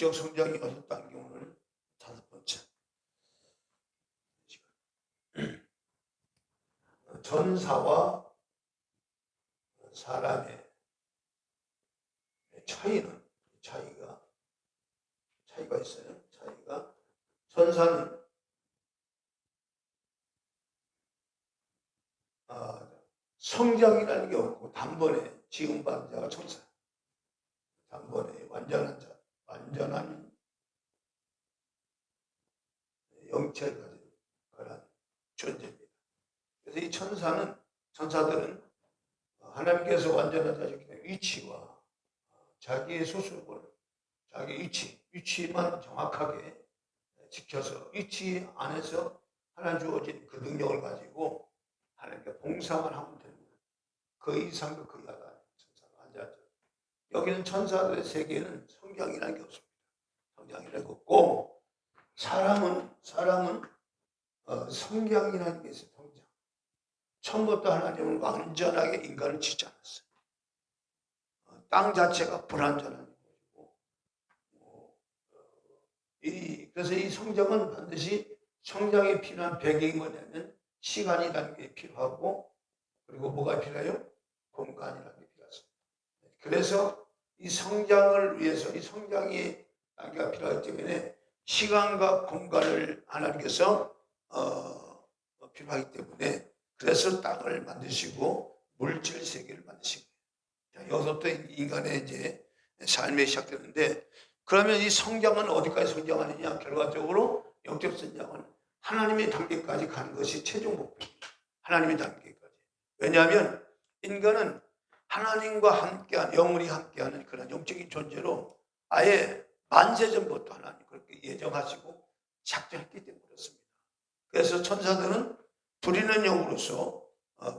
영적 성장이 6단계, 오늘 5번째. 전사와 사람의 차이가 있어요. 전사는 성장이라는 게 없고 단번에 지음받은 자가 천사. 단번에 완전한 영체를 가진 그런 존재입니다. 그래서 이 천사들은 하나님께서 완전한 자셨기 때문에 위치와 자기의 소속을, 자기 위치만 정확하게 지켜서 위치 안에서 하나님 주어진 그 능력을 가지고 하나님께 봉사만 하면 됩니다. 그 이상도 그 이하가 천사가 앉아있죠. 여기는 천사들의 세계에는 성장이라는 게 없습니다. 성장이라는 게 없고 사람은 성장이라는 게 있어요. 성장. 처음부터 하나님은 완전하게 인간을 짓지 않았어요. 땅 자체가 불완전한 것이고, 그래서 이 성장은 반드시 성장에 필요한 배경이 뭐냐면 시간이라는 게 필요하고, 그리고 뭐가 필요해요? 공간이라는 게 필요하습니다. 그래서 이 성장을 위해서 이 성장의 단계가 필요하기 때문에 시간과 공간을 하나님께서 필요하기 때문에 그래서 땅을 만드시고 물질 세계를 만드시고, 여기서부터 인간의 이제 삶이 시작되는데, 그러면 이 성장은 어디까지 성장하느냐? 결과적으로 영적 성장은 하나님의 단계까지 가는 것이 최종 목표입니다. 하나님의 단계까지. 왜냐하면 인간은 하나님과 함께한, 영원히 함께하는 그런 영적인 존재로 아예 만세전부터 하나님 그렇게 예정하시고 작정했기 때문에 그렇습니다. 그래서 천사들은 부리는 영으로서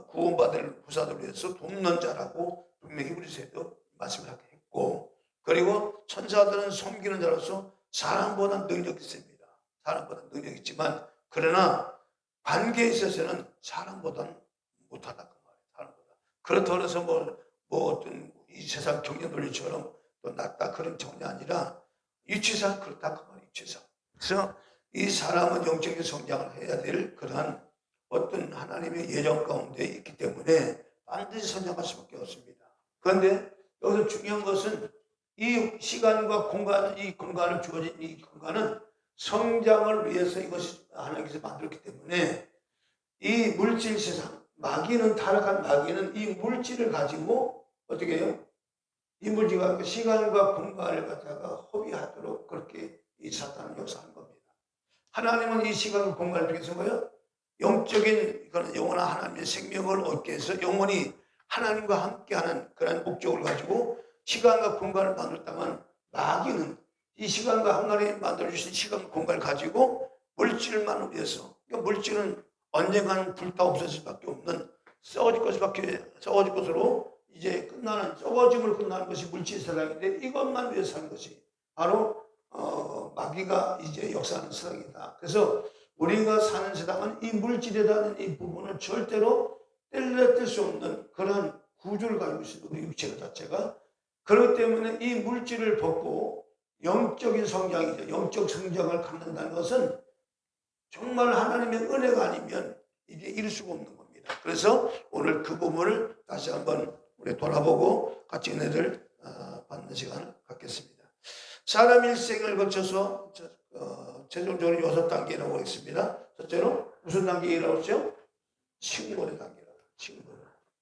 구원받을 후사들을 위해서 돕는 자라고 분명히 히브리서에도 말씀을 하게 했고, 그리고 천사들은 섬기는 자로서 사람보다 능력이 있습니다. 사람보다 능력이 있지만 그러나 관계에 있어서는 사람보다는 못하다 그 말이에요. 사람보다. 그렇다고 해서 뭐 어떤 이 세상 경제 논리처럼 또 낫다 그런 전혀 아니라 위치상 그렇다 그 말이에요. 위치상. 그래서 이 사람은 영적인 성장을 해야 될 그러한 어떤 하나님의 예정 가운데 있기 때문에 반드시 성장할 수밖에 없습니다. 그런데 여기서 중요한 것은 이 시간과 공간, 이 공간을 주어진 이 공간은 성장을 위해서 이것이 하나님께서 만들었기 때문에 이 물질 세상, 타락한 마귀는 이 물질을 가지고 어떻게 해요? 이 물질과 시간과 공간을 갖다가 허비하도록 그렇게 이 사탄은 역사하는 겁니다. 하나님은 이 시간과 공간을 통해서 뭐예요? 영적인 그런 영원한 하나님의 생명을 얻게 해서 영원히 하나님과 함께하는 그런 목적을 가지고 시간과 공간을 만들었다면, 마귀는 이 시간과 하나님이 만들어주신 시간과 공간을 가지고 물질만 위해서, 그러니까 물질은 언젠가는 불타 없어질 수밖에 없는 썩어질 것으로 이제 썩어짐으로 끝나는 것이 물질 세상인데, 이것만 위해서 사는 것이 바로 마귀가 이제 역사하는 세상이다. 그래서 우리가 사는 세상은 이 물질에 대한 이 부분을 절대로 뗄 수 없는 그런 구조를 가지고 있습니다. 우리 육체 자체가. 그렇기 때문에 이 물질을 벗고 영적인 성장이죠. 영적 성장을 갖는다는 것은 정말 하나님의 은혜가 아니면 이게 이룰 수가 없는 겁니다. 그래서 오늘 그 부분을 다시 한번 우리 돌아보고 같이 은혜를 받는 시간을 갖겠습니다. 사람 일생을 거쳐서 최종적으로 6단계라고 하겠습니다. 첫째로 무슨 단계라고 했죠? 식물의 단계라고.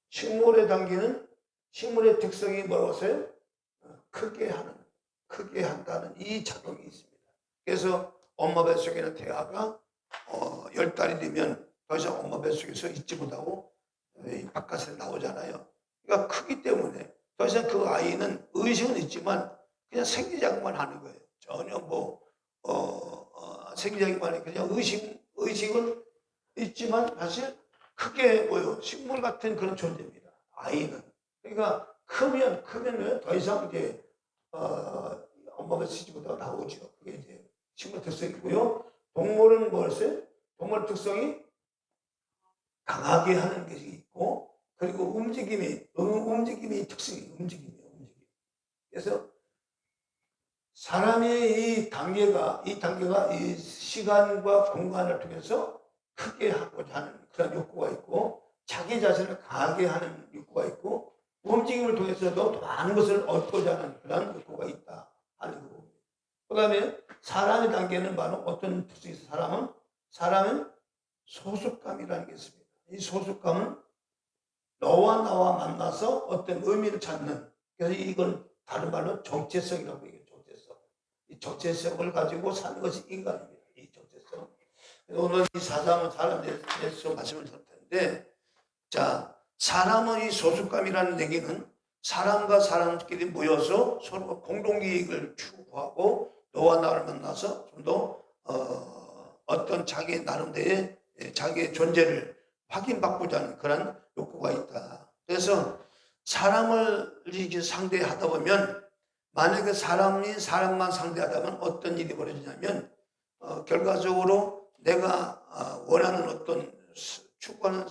식물의 단계는 식물의 특성이 뭐라고 했어요? 크게 한다는 이 작용이 있습니다. 그래서 엄마 뱃속에는 태아가 10달이 되면 더 이상 엄마 뱃속에서 있지 못하고 바깥에 나오잖아요. 그러니까 크기 때문에 더 이상 그 아이는 의식은 있지만 그냥 생리작용만 하는 거예요. 전혀 생리작용만 해. 그냥 의식은 있지만 사실 크게 식물 같은 그런 존재입니다. 아이는. 그러니까 크면 더 이상 이제 엄마 뱃속에 못하고 나오죠. 그게 이제 식물 특성이고요. 동물은 뭐였어요? 동물 특성이 강하게 하는 것이 있고, 그리고 움직임이 특성이 움직임이에요. 그래서 사람의 이 단계가 이 시간과 공간을 통해서 크게 하고자 하는 그런 욕구가 있고, 자기 자신을 강하게 하는 욕구가 있고, 움직임을 통해서도 더 많은 것을 얻고자 하는 그런 욕구가 있다 하는 거고. 그 다음에 사람의 단계는 바로 어떤 특성이 있어요? 사람은 소속감이라는 게 있습니다. 이 소속감은 너와 나와 만나서 어떤 의미를 찾는, 그래서 이건 다른 말로 정체성이라고 얘기해요. 정체성. 이 정체성을 가지고 사는 것이 인간입니다. 이 정체성. 오늘 이 사람은 사람에 대해서 말씀을 드릴 텐데, 자, 사람의 이 소속감이라는 얘기는 사람과 사람끼리 모여서 서로 공동이익을 추구하고 너와 나를 만나서 좀 더 어떤 자기 나름대로의 자기의 존재를 확인받고자 하는 그런 욕구가 있다. 그래서 사람을 이렇게 상대하다 보면, 만약에 사람이 사람만 상대하다면 어떤 일이 벌어지냐면 결과적으로 내가 원하는 어떤 추구하는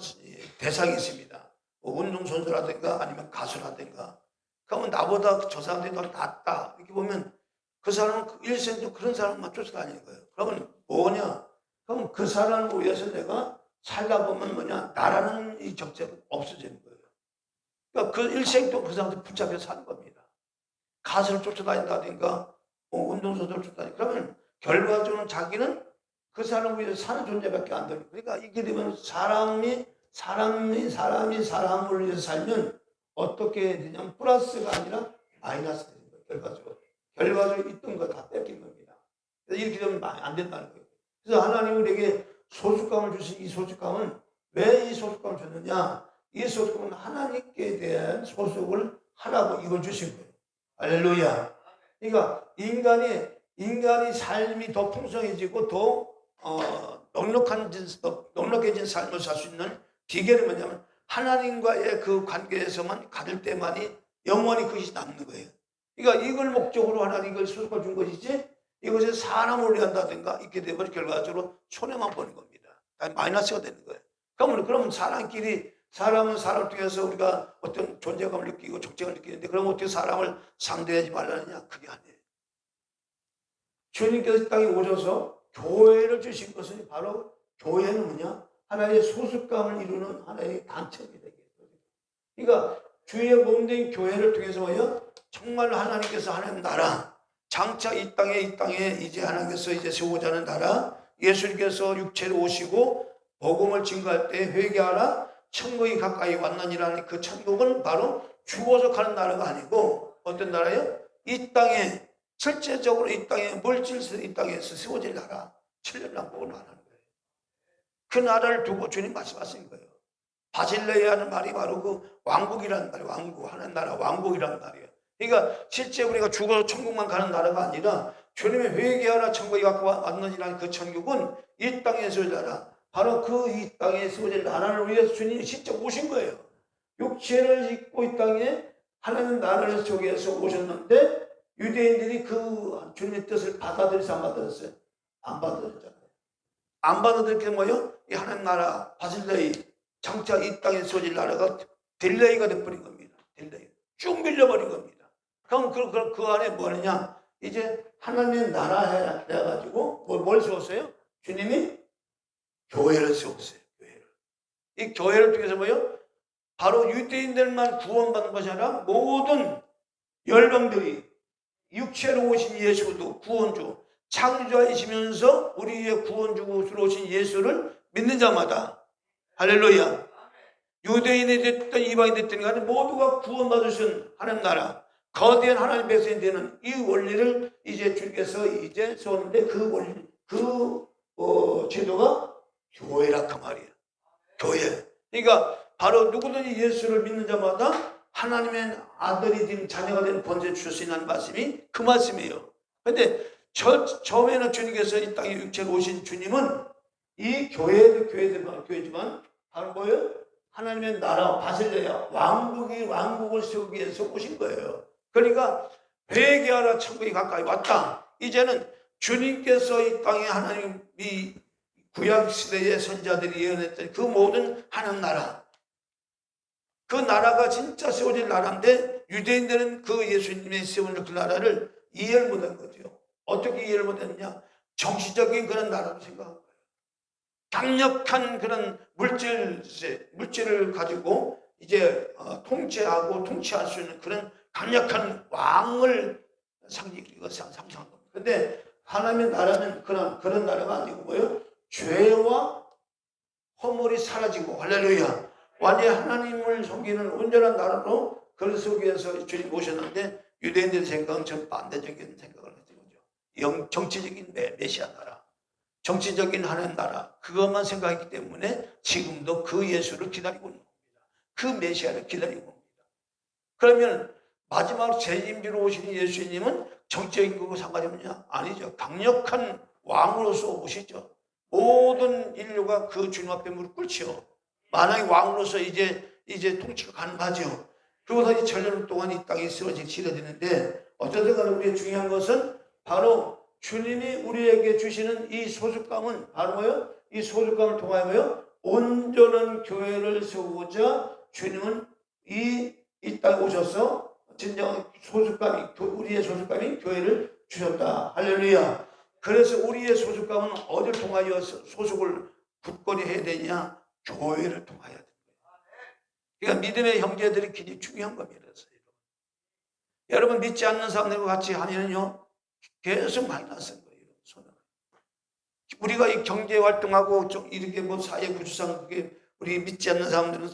대상이 있습니다. 뭐 운동선수라든가 아니면 가수라든가. 그러면 나보다 저 사람들이 더 낫다 이렇게 보면 그 사람은 일생도 그런 사람만 쫓아다니는 거예요. 그러면 뭐냐? 그럼 그 사람을 위해서 내가 살다 보면 뭐냐? 나라는 이 정체가 없어지는 거예요. 그러니까 그 일생도 그 사람들 붙잡혀 사는 겁니다. 가수를 쫓아다닌다든가 운동선수를 쫓아다니까 그러면 결과적으로 자기는 그 사람을 위해서 사는 존재밖에 안 되는 거예요. 그러니까 이게 되면 사람이 사람을 위해서 살면 어떻게 되냐면 플러스가 아니라 마이너스가 되는 거예요. 결과적으로 있던 거 다 뺏긴 겁니다. 그래서 이렇게 되면 안 된다는 거예요. 그래서 하나님은 우리에게 소속감을 주신 이 소속감은 왜 이 소속감을 줬느냐? 이 소속감은 하나님께 대한 소속을 하라고 이걸 주신 거예요. 할렐루야. 그러니까 인간이 삶이 더 풍성해지고 더 넉넉해진 삶을 살 수 있는 비결은 뭐냐면 하나님과의 그 관계에서만 가질 때만이 영원히 그것이 남는 거예요. 그러니까 이걸 목적으로 하나님 이걸 소속을 준 것이지, 이것을 사람을 위한다든가 이렇게 되면 결과적으로 손해만 보는 겁니다. 마이너스가 되는 거예요. 그러면 사람은 사람을 통해서 우리가 어떤 존재감을 느끼고 정체감을 느끼는데, 그럼 어떻게 사람을 상대하지 말라느냐? 그게 아니에요. 주님께서 이 땅에 오셔서 교회를 주신 것은 바로, 교회는 뭐냐? 하나님의 소속감을 이루는 하나의 단체입니다. 그러니까 주의 몸된 교회를 통해서 뭐냐? 정말 하나님께서 하나님 나라, 장차 이 땅에 이제 하나님께서 이제 세우고자 하는 나라, 예수님께서 육체로 오시고 복음을 증거할 때 회개하라 천국이 가까이 왔느니라는 그 천국은 바로 죽어서 가는 나라가 아니고 어떤 나라예요? 이 땅에 실제적으로 이 땅에 물질에서 이 땅에서 세워질 나라, 천년왕국을 말하는 거예요. 그 나라를 두고 주님 말씀하신 거예요. 바실레이라는 말이 바로 그 왕국이라는 말이에요. 왕국, 하나님 나라 왕국이라는 말이에요. 그러니까 실제 우리가 죽어서 천국만 가는 나라가 아니라 주님의 회개하라 천국이 가까이 왔느니라는 그 천국은 이 땅에 세워질 나라, 바로 그 이 땅에 세워질 나라를 위해서 주님이 직접 오신 거예요. 육체를 입고 이 땅에 하나님 나라를 속에서 오셨는데 유대인들이 그 주님의 뜻을 받아들여서 안 받아들였어요? 안 받아들였잖아요. 안 받아들였기 뭐예요? 이 하나님 나라 바실레이, 장차 이 땅에 세워질 나라가 딜레이가 돼버린 겁니다. 딜레이. 쭉 밀려버린 겁니다. 그럼 그 안에 뭐 하느냐? 이제 하나님의 나라 해가지고 뭘 세웠어요? 주님이 교회를 세웠어요. 교회를. 이 교회를 통해서 뭐예요? 바로 유대인들만 구원받는 것이 아니라 모든 열방들이 육체로 오신 예수도 구원주, 창조자이시면서 우리의 구원주로 오신 예수를 믿는 자마다, 할렐루야, 유대인이 됐든 이방인이 됐든 간에 모두가 구원받으신 하나님 나라, 거대한 하나님 백성이 되는 이 원리를 이제 주님께서 이제 세웠는데, 그 원리, 제도가 교회라 그 말이에요. 교회. 그러니까 바로 누구든지 예수를 믿는 자마다 하나님의 아들이 된 자녀가 되는 권세를 주셨으니 말씀이 그 말씀이에요. 그런데 처음에는 주님께서 이 땅에 육체로 오신 주님은 이 교회지만 바로 뭐예요? 하나님의 나라 바실레야 왕국을 세우기 위해서 오신 거예요. 그러니까 회개하라 천국이 가까이 왔다. 이제는 주님께서 이 땅에 하나님이 구약시대의 선지자들이 예언했던 그 모든 하나님 나라, 그 나라가 진짜 세워질 나라인데 유대인들은 그 예수님의 세운 그 나라를 이해를 못한 거죠. 어떻게 이해를 못했냐? 정치적인 그런 나라로 생각한 거예요. 강력한 그런 물질을 가지고 이제 통제하고 통치할 수 있는 그런 강력한 왕을 상상한 겁니다. 근데 하나님의 나라는 그런 나라가 아니고 뭐예요? 죄와 허물이 사라지고, 할렐루야, 완전히 하나님을 섬기는 온전한 나라로 그를 세우기 위해서 주님 오셨는데, 유대인들의 생각은 전 반대적인 생각을 했던 거죠. 정치적인 메시아 나라, 정치적인 하나님 나라, 그것만 생각했기 때문에 지금도 그 예수를 기다리고 있는 겁니다. 그 메시아를 기다리고 있는 겁니다. 그러면 마지막 재림주로 오시는 예수님은 정치적인 거고 상관이 없냐? 아니죠. 강력한 왕으로서 오시죠. 모든 인류가 그 주님 앞에 무릎 꿇지요. 만왕의 왕으로서 이제 통치가 가능하죠. 그러고서 이제 천년 동안 이 땅에 치러지는데, 어쨌든 간에 우리의 중요한 것은 바로 주님이 우리에게 주시는 이 소속감은 바로 뭐예요? 이 소속감을 통하여 뭐예요? 온전한 교회를 세우고자 주님은 이 땅에 오셔서 진정 우리의 소속감이 교회를 주셨다. 할렐루야. 그래서 우리의 소속감은 어디를 통하여 소속을 굳건히 해야 되냐? 교회를 통하여 됩니다. 그러니까 믿음의 형제들이 굉장히 중요한 겁니다. 여러분 믿지 않는 사람들과 같이 하면요 계속 마이너스인 거예요. 우리가 이 경제 활동하고 이렇게 뭐 사회 구조상 우리 믿지 않는 사람들은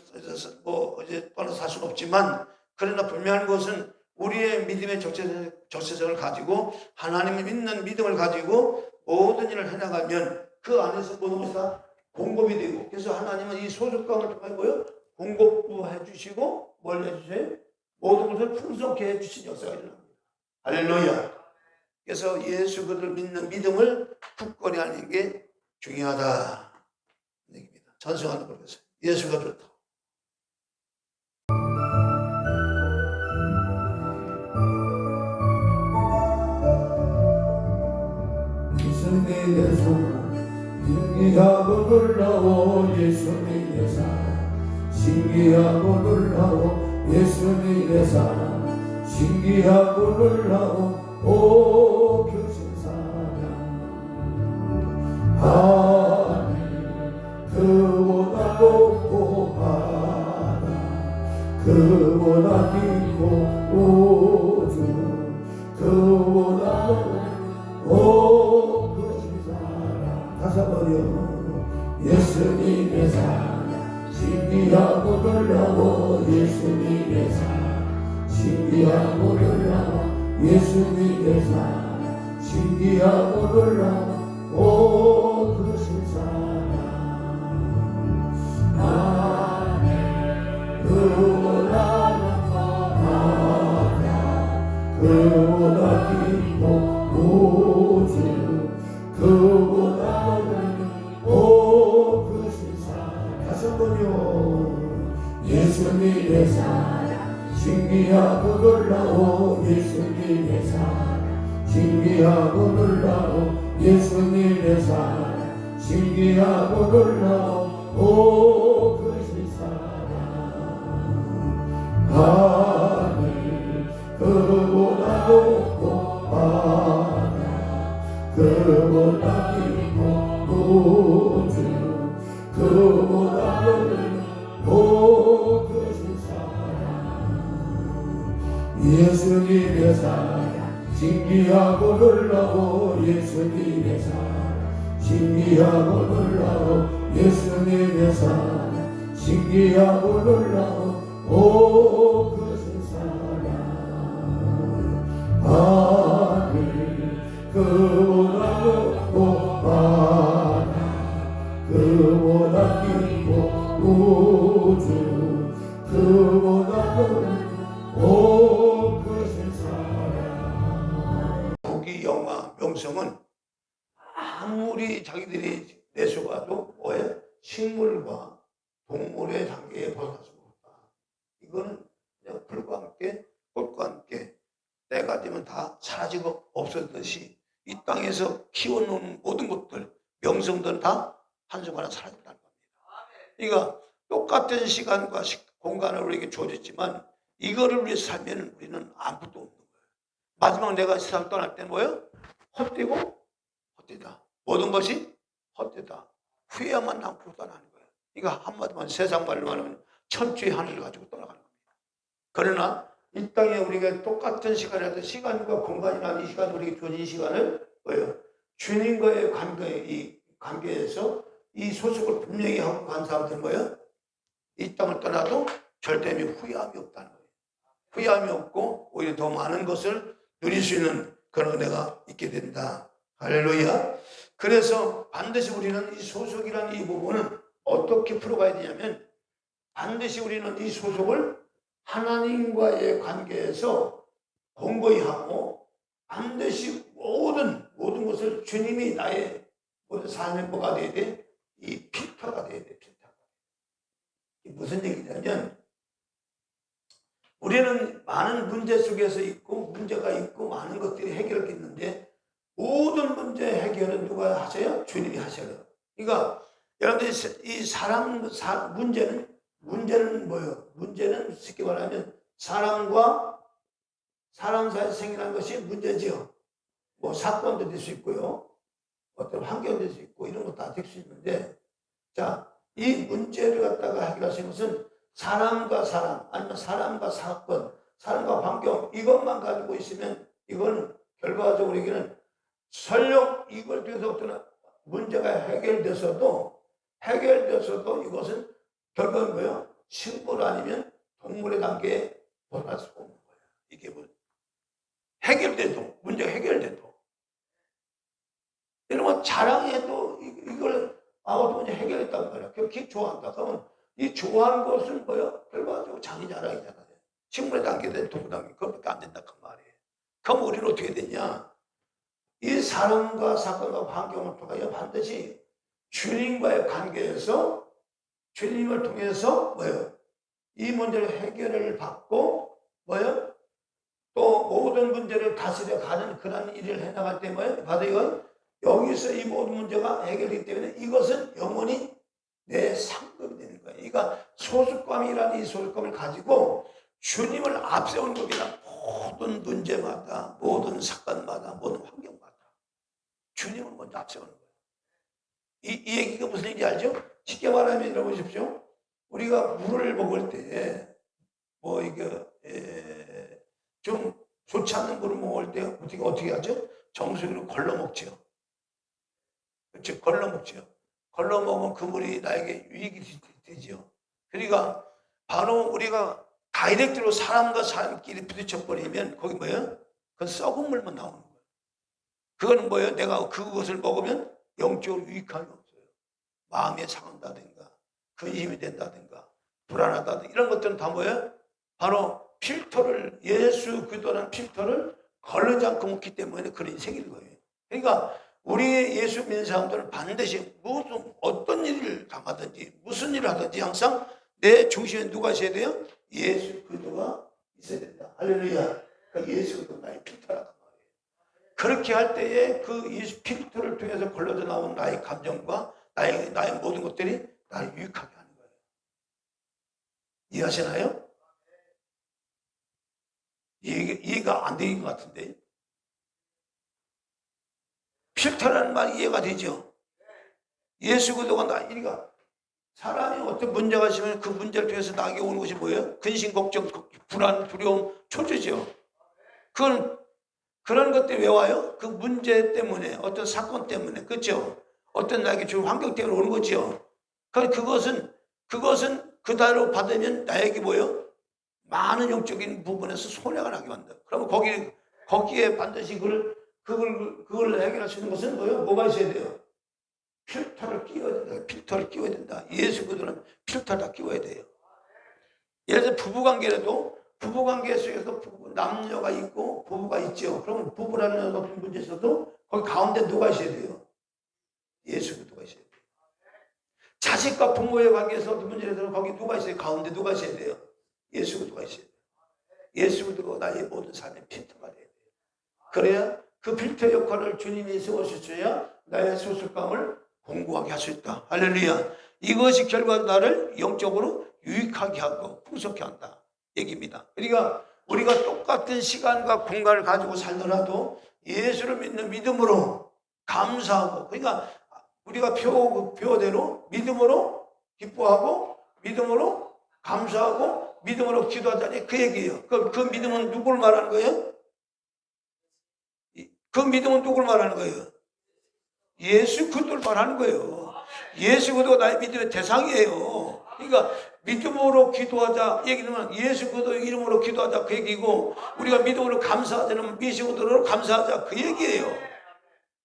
뭐 이제 떠나서 살 수는 없지만, 그러나 분명한 것은 우리의 믿음의 적세성을 가지고 하나님을 믿는 믿음을 가지고 모든 일을 해나가면 그 안에서 모든 것이 다 공급이 되고, 그래서 하나님은 이 소속감을 통해 뭐요? 공급도 해주시고 뭘 해주세요? 모든 것을 풍성케 해주신 역사가 일어납니다. 할렐루야. 그래서 예수 그를 믿는 믿음을 굳건히 하는 게 중요하다. 얘기입니다. 찬송하는 거겠어요. 예수가 좋다. 예수님의 사랑 신기하고 놀라워, 예수님의 사랑 신기하고 놀라워, 예수님의 사랑 신기하고 놀라워, 오 크신 사랑 하늘 그보다 높고 바다 그보다 깊고 우주 그보다 오 크신 사랑 다시 한번요. 예수님의 사랑 신기하고 놀라워, 예수님의 사랑 신기하고 놀라워, 예수님의 사랑 신기하고 놀라워, 오 크신 사랑 하늘 그보다 높고 바다 그보다 깊고 우주 그보다 넓은 오 크신 사랑 다시 한번요. 예수님의 사랑 신기하고 놀라워, 예수님의 사랑 신기하고 놀라워, 예수님의 사랑 신기하고 놀라워, 오 크신 사랑 하늘 그보다 높고 바다 그보다 깊고 우주 그보다 넓은 오 크신 사랑 예수님의 사랑 신기하고 놀라워, 예수님의 사랑 신기하고 놀라워, 예수님의 사랑 신기하고 놀라워, 오 크신 사랑 하늘 그보다 높고 바다 그보다 깊고 우주 그보다 넓은 오 크신 사랑. 고기, 영화, 명성은 아무리 자기들이 내세워도 뭐예요? 식물과 동물의 단계에 벗어날 수가 없다. 이거는 그냥 불과 함께 꽃과 함께 때가 되면 다 사라지고 없어졌듯이 이 땅에서 키워놓은 모든 것들, 명성들은 다 한순간에 사라진다는 겁니다. 그러니까 똑같은 시간과 공간을 우리에게 주어졌지만 이거를 위해서 살면 우리는 아무것도 없는 거예요. 마지막 내가 세상 떠날 때 뭐예요? 헛되고 헛되다. 모든 것이 헛되다. 후회만 남고 떠나는 거예요. 그러니까 한마디만 세상 말로 말하면 천주의 하늘을 가지고 떠나가는 겁니다. 그러나 이 땅에 우리가 똑같은 시간에도 시간과 공간이나 이 시간 우리에게 주어진 시간을 뭐예요? 주님과의 이 관계에서 이 소속을 분명히 하고 간 사람들은 뭐예요? 이 땅을 떠나도 절대 후회함이 없다는 거예요. 후회함이 없고 오히려 더 많은 것을 누릴 수 있는 그런 은혜가 있게 된다. 할렐루야. 그래서 반드시 우리는 이 소속이라는 이 부분은 어떻게 풀어가야 되냐면 반드시 우리는 이 소속을 하나님과의 관계에서 공고히 하고 반드시 모든 것을 주님이 나의 모든 삶의 뭐가 돼야 돼? 이 필터가 돼야 돼. 필터가. 이게 무슨 얘기냐면 우리는 많은 문제 속에서 있고 문제가 있고 많은 것들이 해결됐는데 모든 문제 해결은 누가 하세요? 주님이 하셔요. 그러니까 여러분들 이 문제는 뭐예요? 문제는 쉽게 말하면 사람과 사람 사이에서 생기는 것이 문제지요. 뭐 사건도 될 수 있고요. 어떤 환경도 될 수 있고 이런 거 다 될 수 있는데 자, 이 문제를 갖다가 해결하시는 것은 사람과 사람 아니면 사람과 사건, 사람과 환경 이것만 가지고 있으면 이건 결과적으로 얘기는 설령 이걸 통해서 어떤 문제가 해결돼서도 이것은 결과는 뭐예요? 식물 아니면 동물의 단계에 돌아갈 수 없는 거예요. 이게 뭐 해결돼도 문제가 해결돼도 이러면 자랑해도 이걸 어떤 문제 해결했단 말이야. 그렇게 좋아한다. 그러면 이 좋아하는 것은 뭐예요? 결과적으로 자기 자랑이잖아요. 식물의 단계든 동물 단계 그것밖에 안 된다 그 말이에요. 그럼 우리는 어떻게 되냐? 이 사람과 사건과 환경을 통하여 반드시 주님과의 관계에서 주님을 통해서 뭐예요? 이 문제를 해결을 받고 뭐예요? 또 모든 문제를 다스려 가는 그런 일을 해나갈 때 뭐예요? 바로 이건 여기서 이 모든 문제가 해결되기 때문에 이것은 영원히 내 상급이 되는 거예요. 그러니까 소속감이라는 이 소속감을 가지고 주님을 앞세우는 겁니다. 모든 문제마다 모든 사건마다 모든 환경마다 주님을 먼저 앞세우는 거예요. 이 얘기가 무슨 얘기인지 알죠? 쉽게 말하면 들어보십시오. 우리가 물을 먹을 때 뭐 이게 좀 좋지 않은 물을 먹을 때 어떻게 하죠? 정수기로 걸러 먹죠. 그렇죠? 걸러 먹죠. 걸러 먹으면 그 물이 나에게 유익이 되죠. 그러니까 바로 우리가 다이렉트로 사람과 사람끼리 부딪혀 버리면 거기 뭐예요? 그건 썩은 물만 나오는 거예요. 그거는 뭐예요? 내가 그것을 먹으면 영적으로 유익함이 없어요. 마음에 상한다든가 근심이 된다든가 불안하다든가 이런 것들은 다 뭐예요? 바로 필터를 예수 그리스도라는 필터를 걸르지 않고 먹기 때문에 그런 생기는 거예요. 그러니까 우리 예수 믿는 사람들은 반드시 어떤 일을 당하든지 무슨 일을 하든지 항상 내 중심에 누가 있어야 돼요? 예수 그리스도가 있어야 된다. 할렐루야. 그러니까 예수 그리스도 나의 필터라는 말이에요. 그렇게 할 때에 그 예수 필터를 통해서 걸러져 나온 나의 감정과 나의 모든 것들이 나를 유익하게 하는 거예요. 이해하시나요? 이해가 안 되는 것 같은데. 필터라는 말이 이해가 되죠? 예수 그리스도가 그러니까 사람이 어떤 문제가 있으면 그 문제를 통해서 나에게 오는 것이 뭐예요? 근심, 걱정, 불안, 두려움, 초조죠. 그런 것들이 왜 와요? 그 문제 때문에, 어떤 사건 때문에, 그렇죠? 어떤 나에게 좋은 환경 때문에 오는 거죠. 그것은 그대로 받으면 나에게 뭐예요? 많은 영적인 부분에서 손해가 나게 만든다. 그러면 거기에 반드시 그걸 해결할 수 있는 것은 뭐예요? 뭐가 있어야 돼요? 필터를 끼워야 된다. 예수 그리스도는 필터를 다 끼워야 돼요. 예를 들어 부부관계라도 부부관계 속에서 남녀가 있고 부부가 있죠. 그러면 부부라는 어떤 문제에서도 거기 가운데 누가 있어야 돼요? 예수 그리스도가 있어야 돼요. 자식과 부모의 관계에서 어떤 문제에서 거기 누가 있어요? 가운데 누가 있어야 돼요? 예수 그리스도가 있어야 돼요. 예수 그리스도가 나의 모든 삶의 필터가 돼야 돼요. 그래야 그 필터 역할을 주님이 세워주셔야 나의 소속감을 공고하게 할 수 있다. 할렐루야. 이것이 결과로 나를 영적으로 유익하게 하고 풍성케 한다. 얘기입니다. 그러니까 우리가 똑같은 시간과 공간을 가지고 살더라도 예수를 믿는 믿음으로 감사하고, 그러니까 우리가 표대로 믿음으로 기뻐하고 믿음으로 감사하고 믿음으로 기도하자니 그 얘기예요. 그 믿음은 누굴 말하는 거예요? 그 믿음은 누굴 말하는 거예요? 예수 그리스도를 말하는 거예요. 예수 그리스도가 나의 믿음의 대상이에요. 그러니까 믿음으로 기도하자 얘기는 예수 그리스도 이름으로 기도하자 그 얘기고, 우리가 믿음으로 감사하자는 예수 그리스도로 감사하자 그 얘기예요.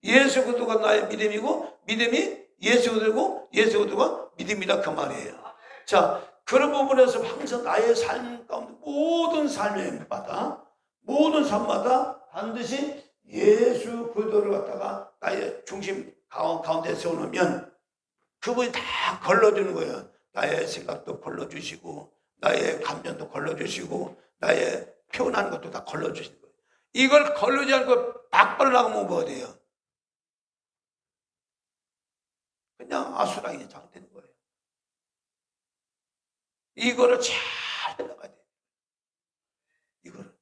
예수 그리스도가 나의 믿음이고 믿음이 예수 그리스도고 예수 그리스도가 믿음이다 그 말이에요. 자, 그런 부분에서 항상 나의 삶 가운데 모든 삶마다 반드시 예수 그리스도를 갖다가 나의 중심 가운데 세워놓으면 그분이 다 걸러주는 거예요. 나의 생각도 걸러주시고 나의 감정도 걸러주시고 나의 표현하는 것도 다 걸러주시는 거예요. 이걸 걸러지 않고 밖으로 나가면 뭐가 돼요? 그냥 아수라기 장되는 거예요. 이거를 잘 해나가야 돼요. 이거를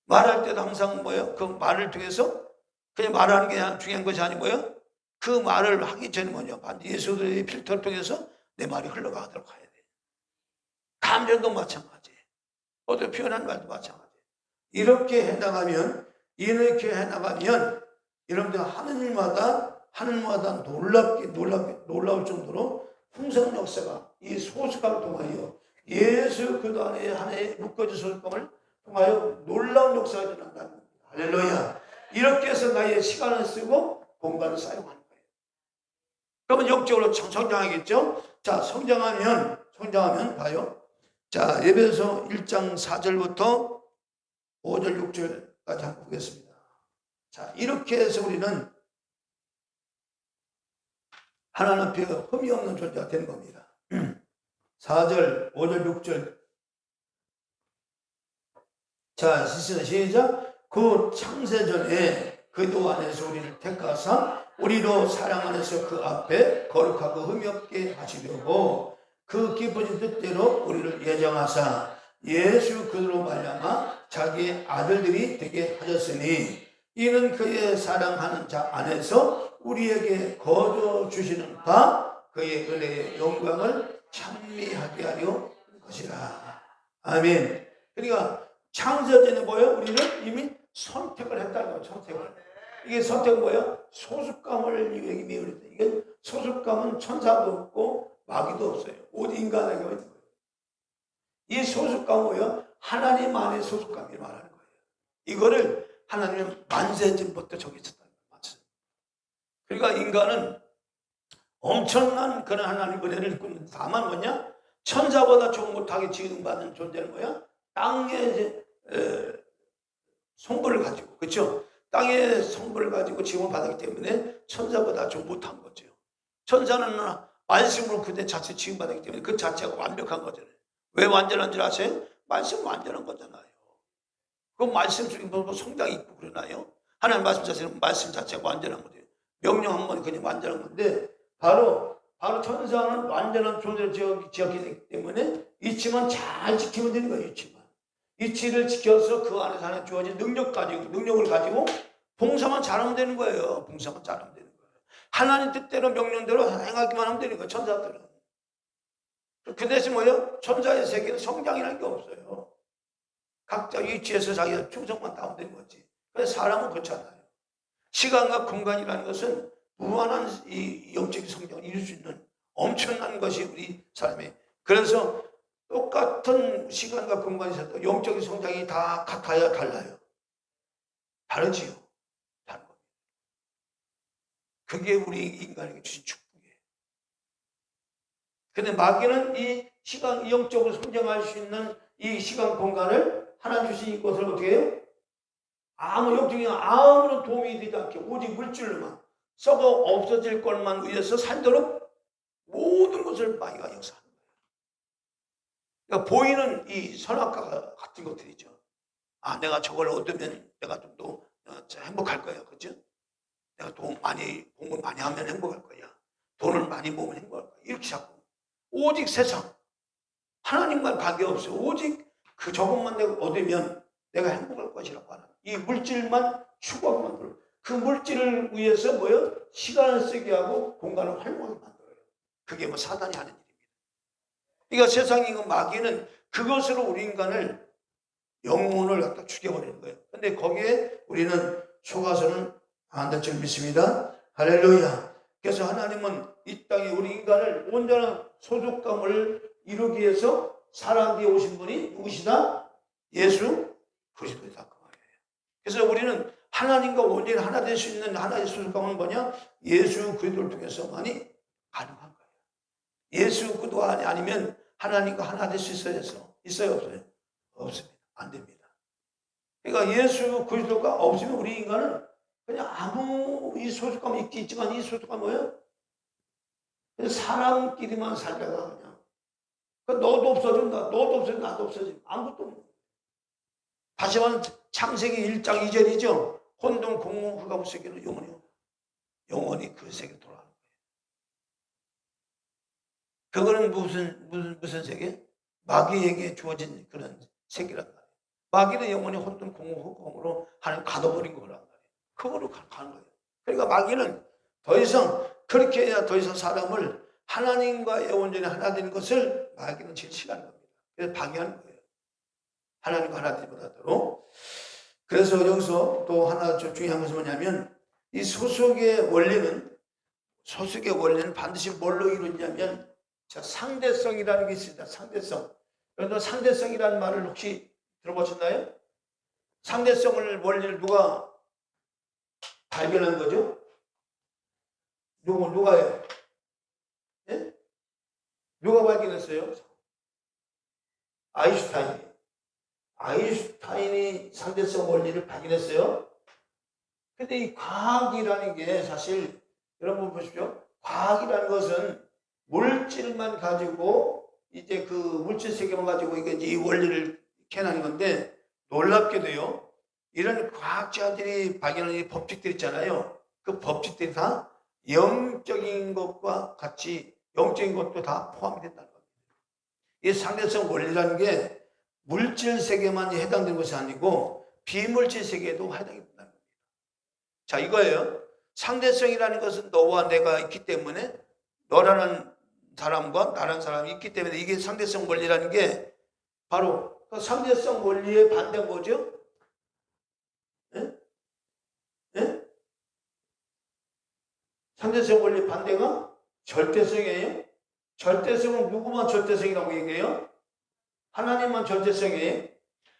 말할 때도 항상 뭐예요? 그 말을 통해서 그냥 말하는 게 중요한 것이 아니고요, 그 말을 하기 전에 뭐냐, 반드시 예수의 필터를 통해서 내 말이 흘러가도록 해야 돼요. 감정도 마찬가지, 어떤 표현하는 말도 마찬가지. 이렇게 해나가면 여러분들 하늘마다 놀라울 정도로 풍성한 역사가 이 소수감을 통하여 예수 그리스도 안에 하나의 묶어진 소수감을 통하여 놀라운 역사가 일어난다는 겁니다. 할렐루야. 이렇게 해서 나의 시간을 쓰고 공간을 사용하는 거예요. 그러면 영적으로 성장하겠죠. 자, 성장하면 봐요. 자, 에베소 1장 4절부터 5절 6절까지 한번 보겠습니다. 자, 이렇게 해서 우리는 하나님 앞에 흠이 없는 존재가 되는 겁니다. 4절, 5절, 6절. 자, 시작. 그 창세전에 그도 안에서 우리를 택하사 우리로 사랑 안에서 그 앞에 거룩하고 흠이 없게 하시려고 그 기쁘신 뜻대로 우리를 예정하사 예수 그리스도로 말미암아 자기의 아들들이 되게 하셨으니 이는 그의 사랑하는 자 안에서 우리에게 거저 주시는 바 그의 은혜의 영광을 찬미하게 하려 것이라. 아멘. 그러니까 창세전에 뭐예요? 우리를 이미 선택을 했다는 거예요. 선택을. 이게 선택은 뭐예요? 소속감을 얘기해요. 이게 소속감은 천사도 없고 마귀도 없어요. 오직 인간에게 있는 거예요. 이 소속감은 뭐예요? 하나님 안의 소속감이 말하는 거예요. 이거를 하나님은 만세전부터 정해졌다는 거예요. 그러니까 인간은 엄청난 그런 하나님 은혜를 입고 있는데, 다만 뭐냐? 천사보다 조금 못하게 지음받는 존재는 뭐야? 땅의 이제 성분을 가지고, 그렇죠? 땅의 성분을 가지고 지음을 받았기 때문에 천사보다 좀 못한 거죠. 천사는 말씀으로 그대 자체 지음받았기 때문에 그 자체가 완벽한 거잖아요. 왜 완전한 줄 아세요? 말씀은 완전한 거잖아요. 그 말씀 속에 뭐 성장이 있고 그러나요? 하나님 말씀 자체가 완전한 거죠. 명령 한 번 그냥 완전한 건데, 바로 천사는 완전한 존재를 지었기 되기 때문에 이치만 잘 지키면 되는 거예요. 이치를 지켜서 그 안에서 하나님 주어진 능력을 가지고 봉사만 잘하면 되는 거예요. 봉사만 잘하면 되는 거예요. 하나님 뜻대로 명령대로 행하기만 하면 되는 거예요. 천사들은. 그 대신 뭐예요? 천사의 세계는 성장이라는 게 없어요. 각자 위치에서 자기가 충성만 따면 되는 거지. 그래서 사람은 그렇잖아요. 시간과 공간이라는 것은 무한한 이 영적인 성장을 이룰 수 있는 엄청난 것이 우리 사람의. 그래서 똑같은 시간과 공간이 있어도 영적인 성장이 다 같아야 달라요. 다르지요. 다른 겁니다. 그게 우리 인간에게 주신 축복이에요. 근데 마귀는 이 시간, 영적으로 성장할 수 있는 이 시간 공간을 하나님 주신 이것을 어떻게 해요? 아무런 도움이 되지 않게 오직 물질로만 썩어 없어질 것만 위해서 살도록 모든 것을 마귀가 역사하는 거예요. 그러니까 보이는 이 선악과 같은 것들이죠. 내가 저걸 얻으면 내가 좀 더 행복할 거야. 그렇죠? 내가 공부 많이 하면 행복할 거야. 돈을 많이 모으면 행복할 거야. 이렇게 자꾸 오직 세상, 하나님과 관계없어요. 오직 그 조금만 내가 얻으면 내가 행복할 것이라고 하는 이 물질만 추구하고 만들어. 그 물질을 위해서 뭐요? 시간을 쓰게 하고 공간을 활용하게 만들어요. 그게 뭐 사단이 하는 일입니다. 그러니까 세상의 그 마귀는 그것으로 우리 인간을 영혼을 갖다 죽여버리는 거예요. 근데 거기에 우리는 속아서는 안 될 줄 믿습니다. 할렐루야. 그래서 하나님은 이 땅에 우리 인간을 온전한 소속감을 이루기 위해서 사람 뒤에 오신 분이 누구시다? 예수 그리스도이다 그 말이에요. 그래서 우리는 하나님과 온전히 하나 될 수 있는 하나의 소속감은 뭐냐? 예수 그리스도를 통해서만이 가능한 거예요. 예수 그리스도 아니면 하나님과 하나 될 수 있어요 없어요? 없습니다. 안 됩니다. 그러니까 예수 그리스도가 없으면 우리 인간은 그냥 아무 이 소속감이 있지만 이 소속감은 뭐예요? 그냥 사람끼리만 살다가 그냥 너도 없어진다, 너도 없어진다, 나도 없어진다. 아무것도 없는 거예요. 다시 말하면 창세기 1장 2절이죠. 혼돈 공허 흑암 세계는 영원히 그 세계로 돌아가는 거예요. 그거는 무슨 세계? 마귀에게 주어진 그런 세계란 말이에요. 마귀는 영원히 혼돈 공허 흑암으로 하나님 가둬버린 거란 말이에요. 그거로 가는 거예요. 그러니까 마귀는 더 이상 그렇게 해야 더 이상 사람을 하나님과의 온전히 하나 되는 것을 마귀는 제일 싫어하는 겁니다. 그래서 방해하는 거예요. 하나님과 하나 되지 못하도록. 그래서 여기서 또 하나 좀 중요한 것은 뭐냐면 이 소속의 원리는 반드시 뭘로 이루어지냐면 상대성이라는 게 있습니다. 상대성. 여러분 상대성이라는 말을 혹시 들어보셨나요? 상대성을 원리를 누가 발견한 거죠? 누가요? 예? 누가 발견했어요? 아인슈타인이 상대성 원리를 발견했어요. 근데 이 과학이라는 게 사실 여러분 보십시오. 과학이라는 것은 물질만 가지고 이제 그 물질 세계만 가지고 이게 이 원리를 캐내는 건데 놀랍게도요. 이런 과학자들이 발견한 이 법칙들 있잖아요. 그 법칙들이 다 영적인 것과 같이 영적인 것도 다 포함이 된다는 겁니다. 이 상대성 원리라는 게 물질 세계만 해당되는 것이 아니고 비물질 세계에도 해당이 된다는 겁니다. 자, 이거예요. 상대성이라는 것은 너와 내가 있기 때문에 너라는 사람과 나라는 사람이 있기 때문에 이게 상대성 원리라는 게 바로 그 상대성 원리의 반대가 뭐죠? 예? 예? 상대성 원리 반대가 절대성이에요. 절대성은 누구만 절대성이라고 얘기해요? 하나님만 절대성이에요.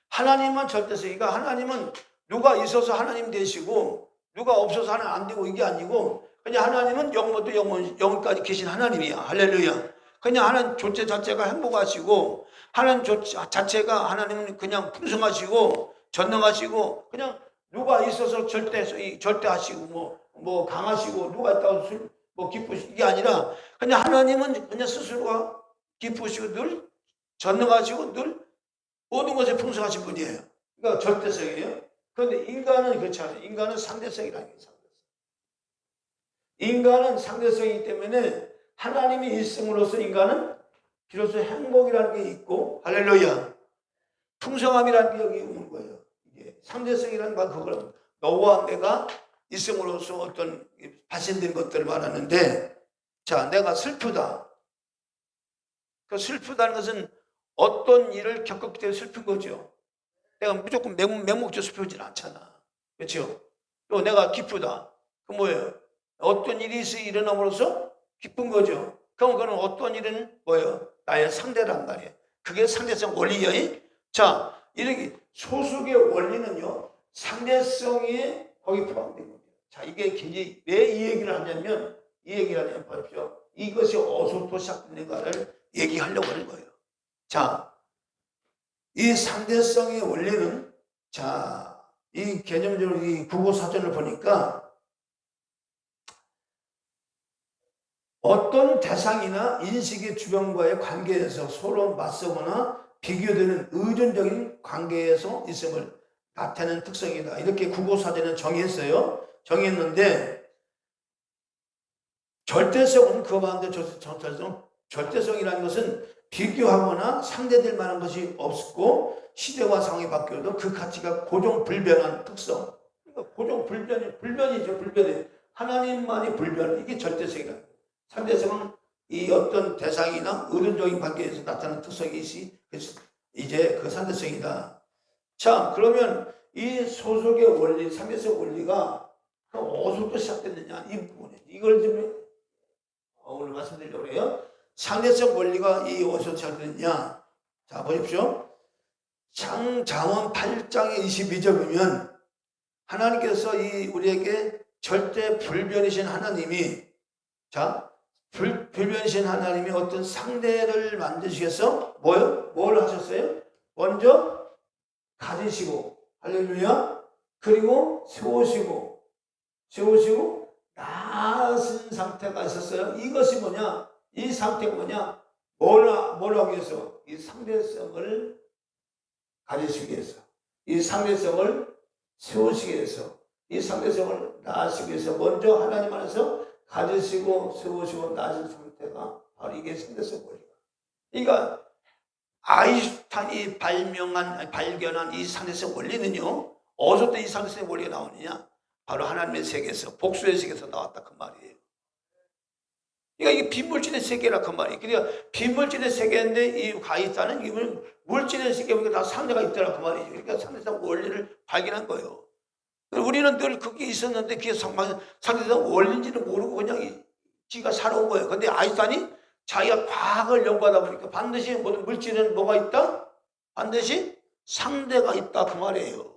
하나님만 절대성이니까 하나님은 누가 있어서 하나님 되시고 누가 없어서 하나님 안 되고 이게 아니고 그냥 하나님은 영원부터 영원까지 계신 하나님이야. 할렐루야. 그냥 하나님 존재 자체가 행복하시고 하나님 자체가 하나님은 그냥 풍성하시고 전능하시고 그냥 누가 있어서 절대하시고 뭐 강하시고 누가 있다고 기쁘시고 이게 아니라 그냥 하나님은 그냥 스스로가 기쁘시고 늘 전능하시고 늘 모든 것에 풍성하신 분이에요. 그러니까 절대성이에요. 그런데 인간은 그렇지 않아요. 인간은 상대성이라는 게 상대성. 인간은 상대성이기 때문에 하나님이 있음으로써 인간은 비로소 행복이라는 게 있고 할렐루야 풍성함이라는 게 여기 오는 거예요. 이게 상대성이라는 건 그걸 너와 내가 있음으로써 어떤 발생된 것들을 말하는데 자 내가 슬프다. 그 슬프다는 것은 어떤 일을 겪었기 때문에 슬픈 거죠. 내가 무조건 맹목적으로 슬프진 않잖아. 그렇죠? 또 내가 기쁘다. 그 뭐예요? 어떤 일이 일어남으로써 기쁜 거죠. 그럼 그건 어떤 일은 뭐예요? 나의 상대란 말이에요. 그게 상대성 원리예요. 자, 이렇게 소속의 원리는요, 상대성이 거기 포함된 겁니다. 자, 이게 굉장히 왜 이 얘기를 하냐면, 보십시오. 이것이 어디서부터 시작됐는가를 얘기하려고 하는 거예요. 자, 이 상대성의 원리는, 자, 이 개념적으로 이 국어사전을 보니까 어떤 대상이나 인식의 주변과의 관계에서 서로 맞서거나 비교되는 의존적인 관계에서 있음을 나타내는 특성이다. 이렇게 국어사전에 정했는데 절대성은 그와 반대 절대성이라는 것은 비교하거나 상대될 만한 것이 없고 시대와 상황이 바뀌어도 그 가치가 고정불변한 특성. 그러니까 불변이죠. 불변이. 하나님만이 불변. 이게 절대성이라. 상대성은 이 어떤 대상이나 의론적인 관계에서 나타나는 특성이 이제 그 상대성이다. 자, 그러면 이 소속의 원리, 상대성 원리가 어디서부터 시작됐느냐? 이 부분에. 이걸 좀 오늘 말씀드리려고 해요. 상대성 원리가 이 어디서 시작됐느냐? 자, 보십시오. 창자문 8장의 22절 보면 하나님께서 우리에게 절대 불변이신 하나님이 불변이신 하나님이 어떤 상대를 만드시겠어? 뭘 하셨어요? 먼저 가지시고 할렐루야. 그리고 세우시고 나아진 상태가 있었어요. 이것이 뭐냐? 이 상태가 뭐냐? 뭘 하기 위해서? 이 상대성을 가지시기 위해서, 이 상대성을 세우시기 위해서, 이 상대성을 나아지기 위해서 먼저 하나님 안에서 가지시고 세우시고 나아진 상태가 바로 이게 상대성 원리가. 그러니까 아인슈타인이 발견한 이 상대성 원리는요, 어디서부터 이 상대성 원리가 나오느냐? 바로 하나님의 세계에서, 복수의 세계에서 나왔다 그 말이에요. 그러니까 이게 비물질의 세계라 그 말이에요. 그러니까 비물질의 세계인데 이 아인슈타인은 이건 물질의 세계에 다 상대가 있더라 그 말이죠. 그러니까 상대성 원리를 발견한 거예요. 우리는 늘 그게 있었는데 그게 상대성 원리인지는 모르고 그냥 지가 살아온 거예요. 근데 아인슈타인이 자기가 과학을 연구하다 보니까 반드시 모든 물질에는 뭐가 있다? 반드시 상대가 있다 그 말이에요.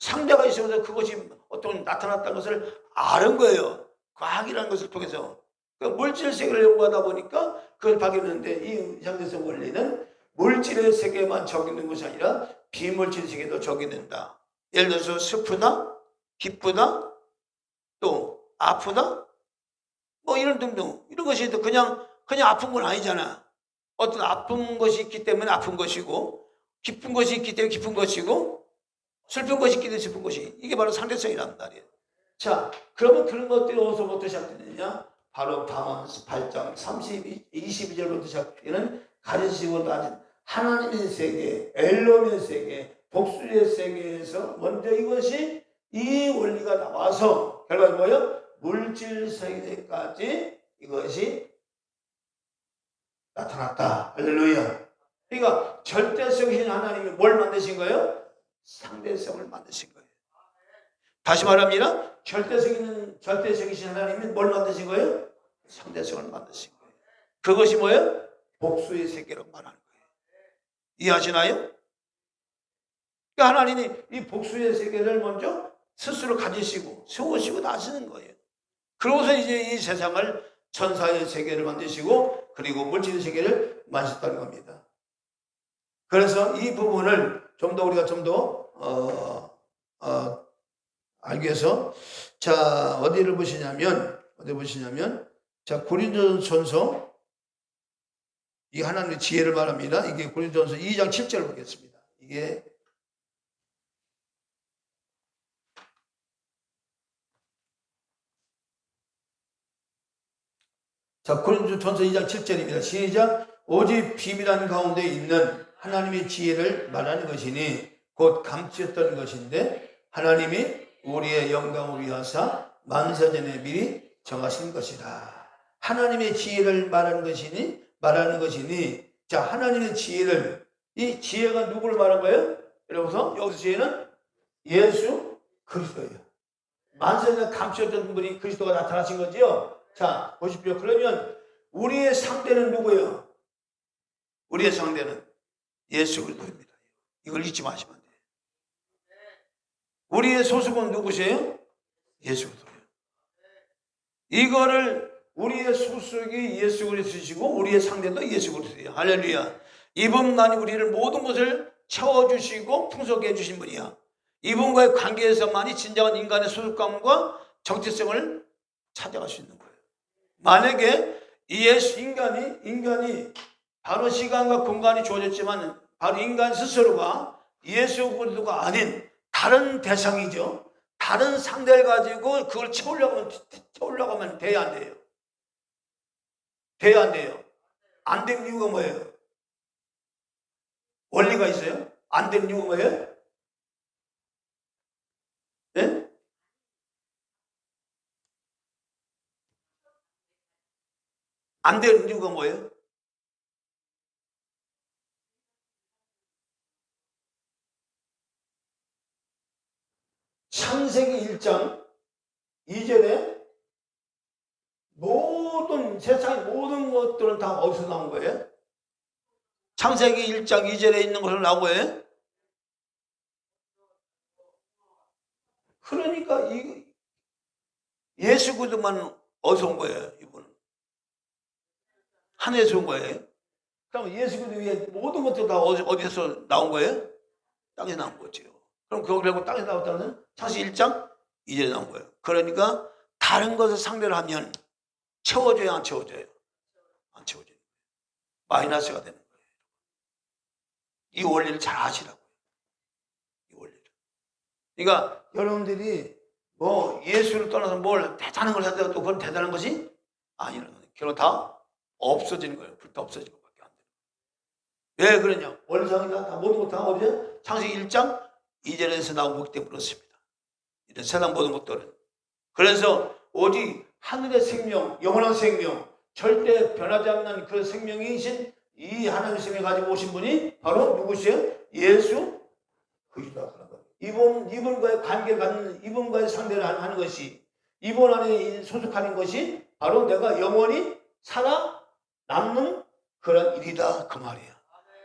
상대가 있으면서 그것이 어떤 나타났다는 것을 아는 거예요. 과학이라는 것을 통해서. 그러니까 물질 세계를 연구하다 보니까 그걸 발견했는데 이 상대성 원리는 물질의 세계만 적용되는 것이 아니라 비물질 세계도 적용된다. 예를 들어서 슬프다, 기쁘다, 또 아프다, 뭐 이런 등등 이런 것이 그냥 아픈 건 아니잖아. 어떤 아픈 것이 있기 때문에 아픈 것이고, 기쁜 것이 있기 때문에 기쁜 것이고, 슬픈 것이 있기 때문에 슬픈 것이, 이게 바로 상대성이란 말이에요. 자, 그러면 그런 것들이 어디서부터 시작되느냐? 바로 방언 8장 22절부터 시작되는 가지시고 나진 하나님의 세계, 엘롬의 세계, 복수의 세계에서 먼저 이것이 이 원리가 나와서 결과는 뭐예요? 물질 세계까지 이것이 나타났다. 할렐루야. 그러니까 절대성이신 하나님이 뭘 만드신 거예요? 상대성을 만드신 거예요. 다시 말합니다. 절대성이신 하나님이 뭘 만드신 거예요? 상대성을 만드신 거예요. 그것이 뭐예요? 복수의 세계로 말하는 거예요. 이해하시나요? 그러니까 하나님이 이 복수의 세계를 먼저 스스로 가지시고 세우시고 나시는 거예요. 그러고서 이제 이 세상을 천사의 세계를 만드시고 그리고 물질의 세계를 만드셨다는 겁니다. 그래서 이 부분을 좀 더 우리가 좀 더 알기 위해서 자 어디 보시냐면 자 고린도전서 이 하나님의 지혜를 말합니다. 이게 고린도전서 2장 7절 보겠습니다. 이게 자 고린도전서 2장 7절입니다. 시작. 오직 비밀한 가운데 있는 하나님의 지혜를 말하는 것이니 곧 감추었던 것인데 하나님이 우리의 영광을 위하사 만세전에 미리 정하신 것이다. 하나님의 지혜를 말하는 것이니 자 하나님의 지혜를 이 지혜가 누구를 말한 거예요? 여러분 여기서 지혜는 예수 그리스도예요. 만세전에 감추었던 분이 그리스도가 나타나신 거지요. 자 보십시오. 그러면 우리의 상대는 누구예요? 우리의 상대는 예수 그리스도입니다. 이걸 잊지 마시면 안 돼요. 우리의 소속은 누구세요? 예수 그리스도예요. 이거를 우리의 소속이 예수 그리스도시고 우리의 상대도 예수 그리스도예요. 할렐루야. 이분만이 우리를 모든 것을 채워주시고 풍성하게 해주신 분이야. 이분과의 관계에서만이 진정한 인간의 소속감과 정체성을 찾아갈 수 있는 거예요. 만약에 인간이 바로 시간과 공간이 주어졌지만 바로 인간 스스로가 예수 그리스도가 아닌 다른 대상이죠. 다른 상대를 가지고 그걸 채우려고 하면 돼야 안 돼요. 돼야 안 돼요. 안 되는 이유가 뭐예요? 원리가 있어요? 안 되는 이유가 뭐예요? 예? 안 되는 이유가 뭐예요? 창세기 1장 2절에 모든 세상의 모든 것들은 다 어디서 나온 거예요? 창세기 1장 2절에 있는 것으로 나온 거예요? 그러니까 예수 그리스도만 어디서 온 거예요? 이분은 하늘에서 온 거예요. 그럼 예수 그리스도 위에 모든 것들 다 어디서 나온 거예요? 땅에서 나온 거죠. 그럼 그거 말고 땅에서 나왔다는 창세기 1장 2절에 나온 거예요. 그러니까 다른 것을 상대를 하면 채워줘야 안 채워져요? 안 채워져요. 마이너스가 되는 거예요. 이 원리를 잘 아시라고요. 이 원리를. 그러니까 여러분들이 뭐 예수를 떠나서 뭘 대단한 걸 하더라도 그건 대단한 것이 아니라는 거예요. 결국 다 없어지는 거예요. 불타 없어지는 것밖에 안 돼요. 왜 그러냐? 원리상이 다 모든 것 다 어디서? 창세기 1장 2절에서 나온 거기 때문에 그렇습니다. 이런 세상 모든 것들은. 그래서 오직 하늘의 생명, 영원한 생명, 절대 변하지 않는 그 생명이신 이 하나님의 생명을 가지고 오신 분이 바로 누구시에요? 예수 그리스도라는 거예요. 이분과의 관계를 갖는, 이분과의 상대를 하는 것이, 이분 안에 소속하는 것이 바로 내가 영원히 살아남는 그런 일이다 그 말이에요.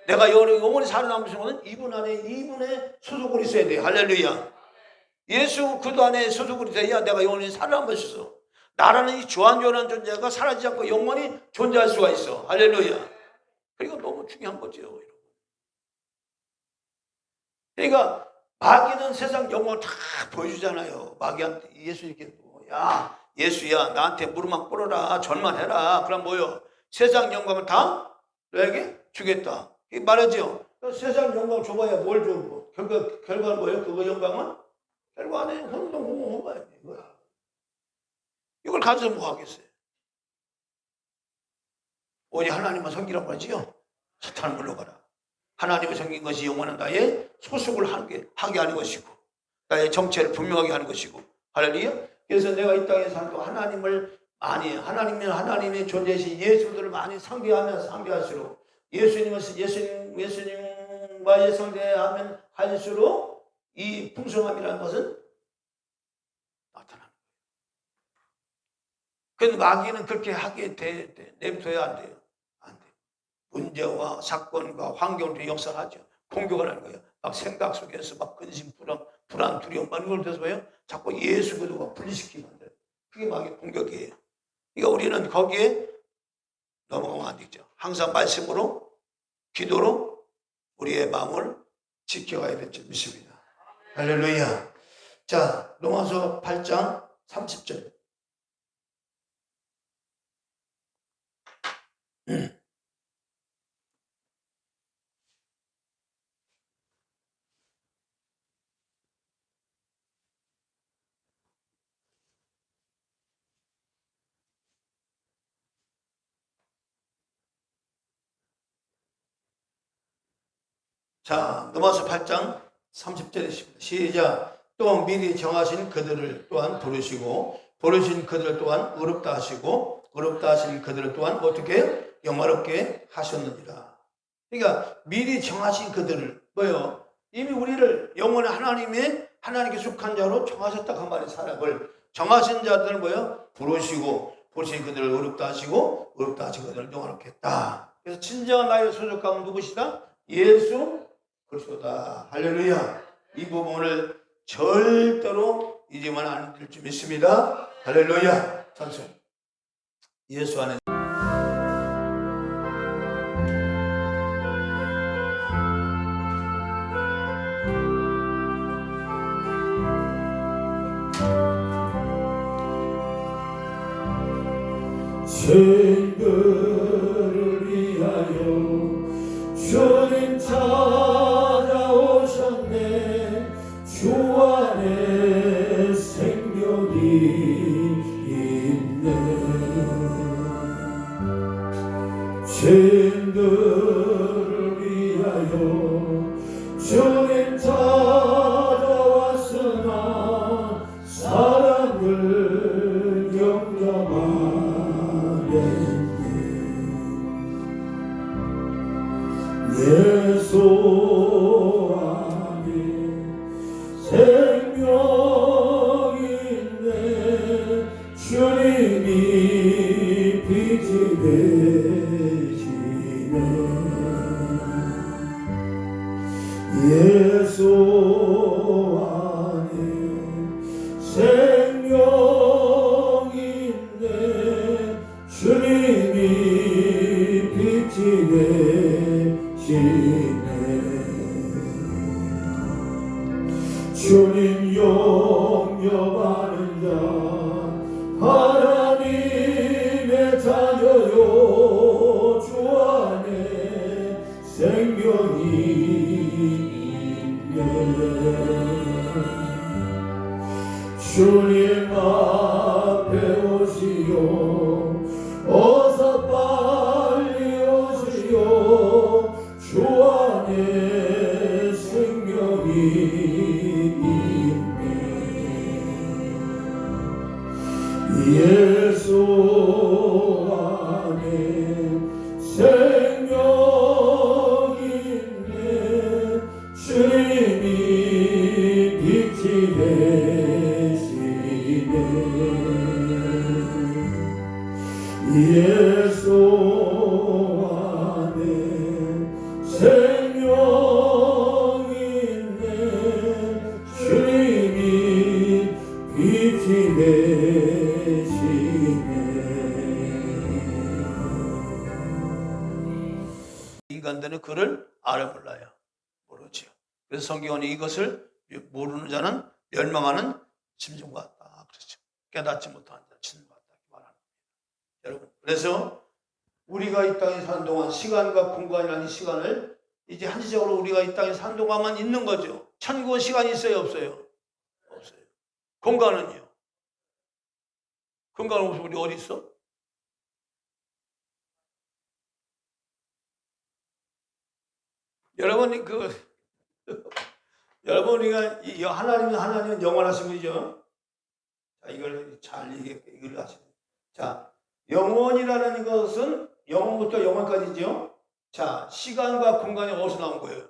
내가 영원히 살아남는 것은 이분 안에, 이분의 소속으로 있어야 돼요. 할렐루야. 예수 그리스도 안에 소속으로 돼야 내가 영원히 살아남을 수 있어. 나라는 이 주한전한 존재가 사라지지 않고 영원히 존재할 수가 있어. 할렐루야. 그리고 너무 중요한 거죠. 그러니까 마귀는 세상 영광을 다 보여주잖아요. 마귀한테 예수님께도 야 예수야 나한테 무릎만 꿇어라 전만 해라. 그럼 뭐요? 세상 영광을 다 너에게 주겠다. 이 말하죠. 세상 영광 줘봐야 뭘 줘? 결과는 뭐예요? 그거 영광은 결과 안에 혼동공허가 이거야. 이걸 가져서 뭐 하겠어요? 오직 하나님만 섬기라고 하지요. 사탄을 물러가라. 하나님을 섬긴 것이 영원한 나의 소속을 하게 하는 것이고 나의 정체를 분명하게 하는 것이고 할렐루야. 그래서 내가 이 땅에 살고 하나님을 많이 하나님의 존재이신 예수들을 많이 상대할수록 예수님과의 상대하면 할수록 이 풍성함이라는 것은 나타나는 거예요. 그런데 마귀는 그렇게 하게 내버려야 안 돼요. 안 돼요. 문제와 사건과 환경을 역사하죠. 공격을 하는 거예요. 막 생각 속에서 막 근심, 불안, 두려움, 이런 걸 돼서 봐요. 자꾸 예수 그리스도가 분리시키면 안 돼요. 그게 마귀의 공격이에요. 그러니까 우리는 거기에 넘어가면 안 되죠. 항상 말씀으로, 기도로 우리의 마음을 지켜가야 될 줄 믿습니다. 할렐루야. 자, 로마서 8장 30절. 자, 로마서 8장 30절에 있습니다. 시작. 또 미리 정하신 그들을 또한 부르시고 부르신 그들을 또한 의롭다 하시고 의롭다 하신 그들을 또한 어떻게 영화롭게 하셨느니라. 그러니까 미리 정하신 그들을 뭐요? 이미 우리를 영원히 하나님께 속한 자로 정하셨다 그 말이 사람을 정하신 자들을 뭐요? 부르시고 부르신 그들을 의롭다 하시고 의롭다 하신 그들을 영화롭게 했다. 그래서 진정한 나의 소속감은 누구시다? 예수 그리스도다. 할렐루야. 이 부분을 절대로 잊으면 안 될 줄 믿습니다. 할렐루야. 찬송. 예수 안에 죄인들을 위하여 주님 찾아오셨네. 주 안에 생명이 있네. 죄인들을 위하여 주 찾아왔으나 사랑을 영접하네. 예수 안에 생명이 있네. 주님이 빛이 되시네. 예수 안에 생명이 있네. 주님이 빛이 되시네. 주님 영접하는 자 하나님의 자녀요. 주 안에 생명이 있네. 주님 앞에 오시오. 어서 빨리 오시오. 주 안에 생명이 있네. 예수 안에 생명이 있네. 주님이 빛이 되시네. 예수 안에 생명이 있네. 주님이 빛이 되시네. 인간들은 그를 알아 몰라요. 모르지요. 그래서 성경은 이것을 모르는 자는 멸망하는 짐승과 같다. 그렇죠. 깨닫지 못한 자, 짐승과 같다. 말하는 겁니다. 여러분, 그래서 우리가 이 땅에 사는 동안 시간과 공간이라는 시간을 이제 한시적으로 우리가 이 땅에 사는 동안만 있는 거죠. 천국은 시간이 있어요, 없어요? 없어요. 공간은요? 공간은 없으면 우리 어디 있어? 여러분, 여러분, 우리가 하나님은 영원하신 분이죠. 자, 이걸 잘 이걸 하시죠. 자, 영원이라는 것은 영원부터 영원까지죠. 자, 시간과 공간이 어디서 나온 거예요?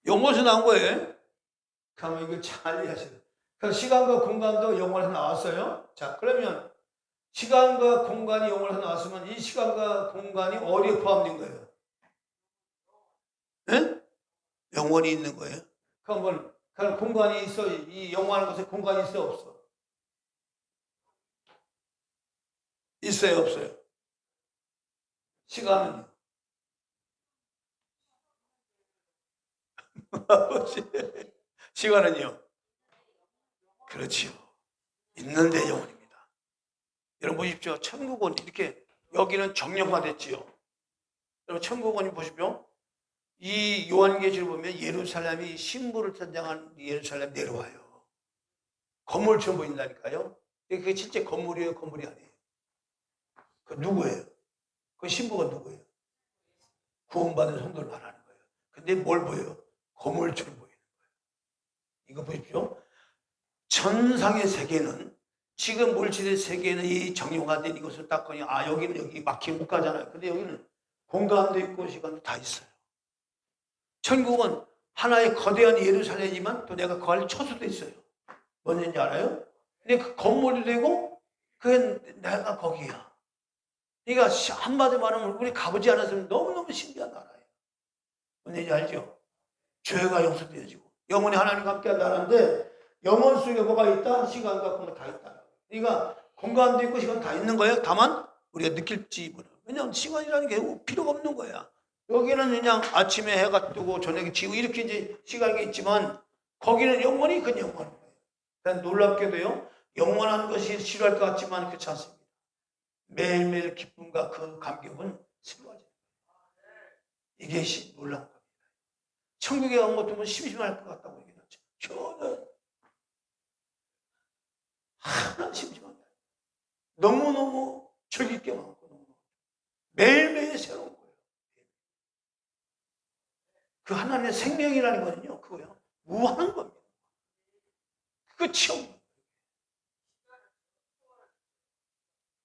영원에서 나온 거예요. 그러면 이걸 잘 이해하셔야 돼요. 그럼 시간과 공간도 영원에서 나왔어요. 자, 그러면 시간과 공간이 영원에서 나왔으면 이 시간과 공간이 어디에 포함된 거예요? 예? 영원히 있는 거예요. 그럼 공간이 있어? 이 영원한 곳에 공간이 있어, 없어? 있어요, 없어요? 시간은요? 시간은요? 그렇지요. 있는데 영원입니다. 여러분 보십시오. 천국은 이렇게 여기는 정령화됐지요. 여러분 천국은 보십시오. 이 요한계시를 보면 예루살렘이 신부를 선장한 예루살렘 내려와요. 건물처럼 보인다니까요. 그게 실제 건물이에요, 건물이 아니에요. 그 누구예요? 그 신부가 누구예요? 구원받은 성도를 말하는 거예요. 근데 뭘 보여요? 건물처럼 보이는 거예요. 이거 보십시오. 천상의 세계는 지금 물질의 세계는 이 정령화된 이것을 딱 보니 여기는 여기 막히면 못 가잖아요. 근데 여기는 공간도 있고 시간도 다 있어요. 천국은 하나의 거대한 예루살렘이지만 또 내가 그 안에 처수도 있어요. 뭔지 알아요? 근데 그 건물이 되고 그게 내가 거기야. 그러니까 한마디 말하면 우리 가보지 않았으면 너무너무 신기한 나라예요. 뭔지 알죠? 죄가 용서되어지고 영원히 하나님과 함께한 나라인데 영원 속에 뭐가 있다? 시간과 공간 다 있다. 그러니까 공간도 있고 시간 다 있는 거예요. 다만 우리가 느낄지 모르. 왜냐하면 시간이라는 게 필요가 없는 거야. 여기는 그냥 아침에 해가 뜨고 저녁에 지고 이렇게 이제 시간이 있지만 거기는 영원히 그냥 영원한 거예요. 그냥 놀랍게도요. 영원한 것이 싫어할 것 같지만 그렇지 않습니다. 매일매일 기쁨과 그 감격은 새로워져요. 이게 놀라운 겁니다. 천국에 간 것도 뭐 심심할 것 같다고 얘기했죠. 전혀 하나 심심한 거예요. 너무너무 즐길 게 많고 매일매일 새로운 거예요. 그 하나님의 생명이라는 거는요, 그거요. 무한한 겁니다. 끝이 없는.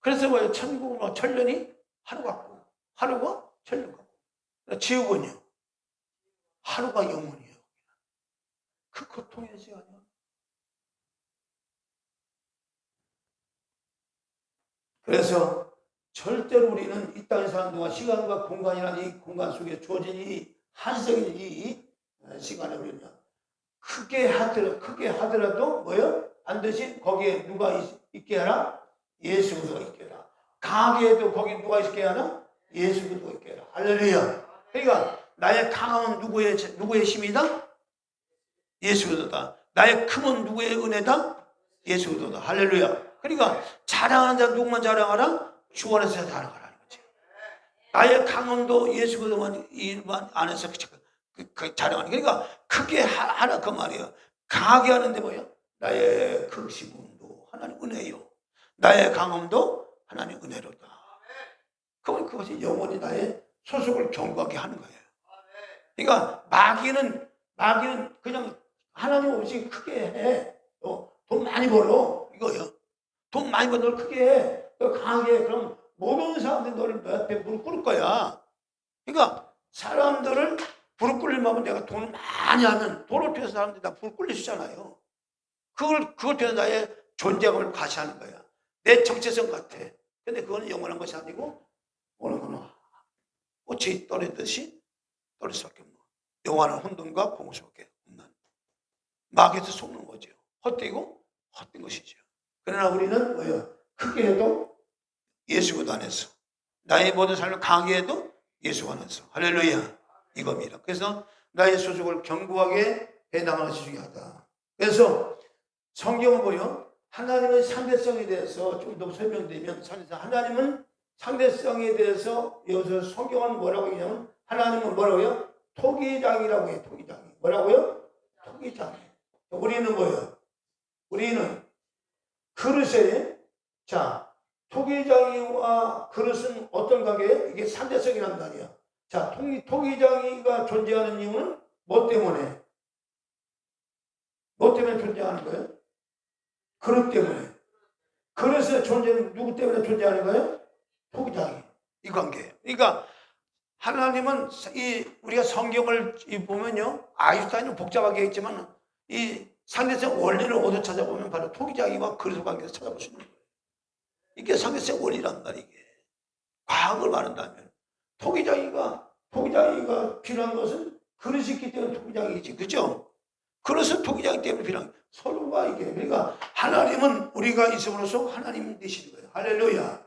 그래서 뭐예요? 천국은 천년이 하루 같고, 하루가 천년 같고. 지옥은요, 하루가 영원이에요. 그 고통의 시간이요. 그래서 절대로 우리는 이 땅에 사는 동안 시간과 공간이라는 이 공간 속에 주어진 이 한성인 이 시간에 우리는 크게 하더라도 뭐요? 반드시 거기에 누가 있게 하라? 예수 그리스도가 있게 하라. 강하게 해도 거기 누가 있게 하라? 예수 그리스도가 있게 하라. 할렐루야. 그러니까 나의 강함은 누구의 힘이다? 예수 그리스도다. 나의 큼은 누구의 은혜다? 예수 그리스도다. 할렐루야. 그러니까 자랑하는 자 누구만 자랑하라? 주 안에서 자랑하라는 거지. 나의 강함도 예수 그리스도만 안에서 자랑하는. 그러니까 크게 하라 그 말이에요. 강하게 하는데 뭐예요? 나의 극심함도 하나님 은혜요. 나의 강함도 하나님 은혜로다. 그건 그것이 영원히 나의 소속을 견고하게 하는 거예요. 그러니까 마귀는 그냥 하나님 없이 크게 해. 돈 많이 벌어 이거요. 돈 많이 벌어 널 크게 해. 너 강하게 해. 그럼 모든 사람들이 너를 너 앞에 무릎 꿇을 거야. 그러니까 사람들을 무릎 꿇리면 내가 돈을 많이 하면 돈을 피해서 사람들이 다 무릎 꿇릴 수 있잖아요. 그걸 피해서 나의 존재감을 과시하는 거야. 내 정체성 같아. 근데 그거는 영원한 것이 아니고 어느 거는 꽃이 떨어지듯이 떨어질 수밖에 없는 거야. 영원한 혼돈과 공허밖에 없는 마귀에서 속는 거죠. 헛되고 헛된 것이죠. 그러나 우리는 뭐예요? 크게 해도 예수 그리스도 안에서 나의 모든 삶을 강하게 해도 예수 안에서 할렐루야 이겁니다. 그래서 나의 소속을 견고하게 해나가는 것이 중요하다. 그래서 성경은 뭐예요? 하나님의 상대성에 대해서 좀 더 설명드리면 하나님은 상대성에 대해서 여기서 성경은 뭐라고 얘기하냐면 하나님은 뭐라고요? 토기장이라고 해요. 토기장이. 뭐라고요? 토기장이. 우리는 뭐예요? 우리는 그릇에 자 토기장이와 그릇은 어떤 관계예요? 이게 상대성이란 말이야. 자 토기장이가 존재하는 이유는 뭐 때문에? 뭐 때문에 존재하는 거예요? 그릇 때문에. 그릇의 존재는 누구 때문에 존재하는 거예요? 토기장이. 이 관계예요. 그러니까 하나님은 우리가 성경을 보면요, 아인슈타인은 복잡하게 했지만 이 상대성 원리를 어디서 찾아보면 바로 토기장이와 그릇의 관계에서 찾아볼 수 있는 거예요. 이게 상대성 원리란 말이에요. 이게 과학을 말한다면 토기장이가 필요한 것은 그릇이 있기 때문에 토기장이지, 그죠? 그릇은 토기장이 때문에 필요한 거예요. 서로가 이게. 그러니까 하나님은 우리가 있음으로써 하나님 되시는 거예요. 할렐루야.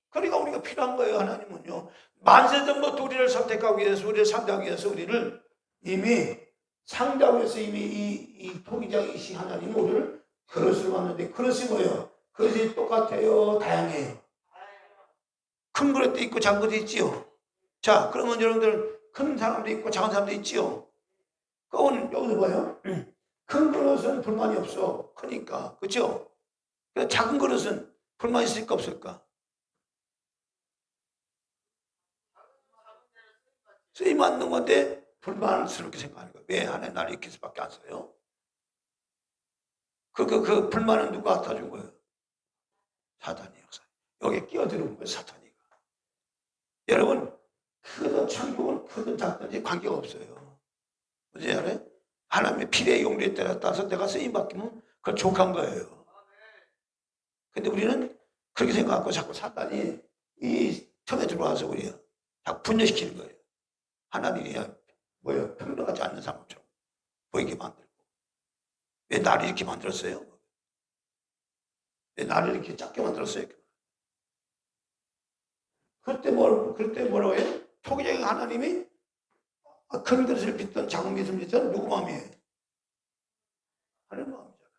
그러니까 우리가 필요한 거예요. 하나님은요. 만세전부터 우리를 선택하기 위해서, 우리를 상대하기 위해서 우리를 이미 상대하기 위해서 이미 이 토기장이신 하나님은 우리를 그릇으로 만드는데 그릇이 뭐예요? 그릇이 똑같아요? 다양해요? 큰 그릇도 있고 작은 그릇도 있지요. 자, 그러면 여러분들 큰 사람도 있고 작은 사람도 있지요. 그건 여기서 봐요. 큰 그릇은 불만이 없어. 크니까. 그렇죠? 작은 그릇은 불만이 있을까 없을까? 쓰임 받는 건데 불만스럽게 생각하는 거예요. 왜 하나님 나를 이렇게 해서밖에 안 써요? 그 불만은 누가 갖다 준 거예요? 사탄이요. 여기에 끼어들은 거예요. 사탄이가. 여러분 크든 천국은 크든 작든지 관계가 없어요. 뭔지 알아요? 하나님의 필의 용도에 따라서 내가 쓰임 받기면 그건 족한 거예요. 근데 우리는 그렇게 생각하고 자꾸 사탄이 이 틈에 들어와서 우리가 자꾸 분열시키는 거예요. 하나님이 뭐예요? 평등하지 않는 사람처럼 보이게 만들고. 왜 나를 이렇게 만들었어요? 왜 나를 이렇게 작게 만들었어요? 그때 뭐라고 해요? 토기장인 하나님이 큰 그릇을 빚던 작은 그릇을 빚던 누구 마음이에요? 하나님 마음이잖아요.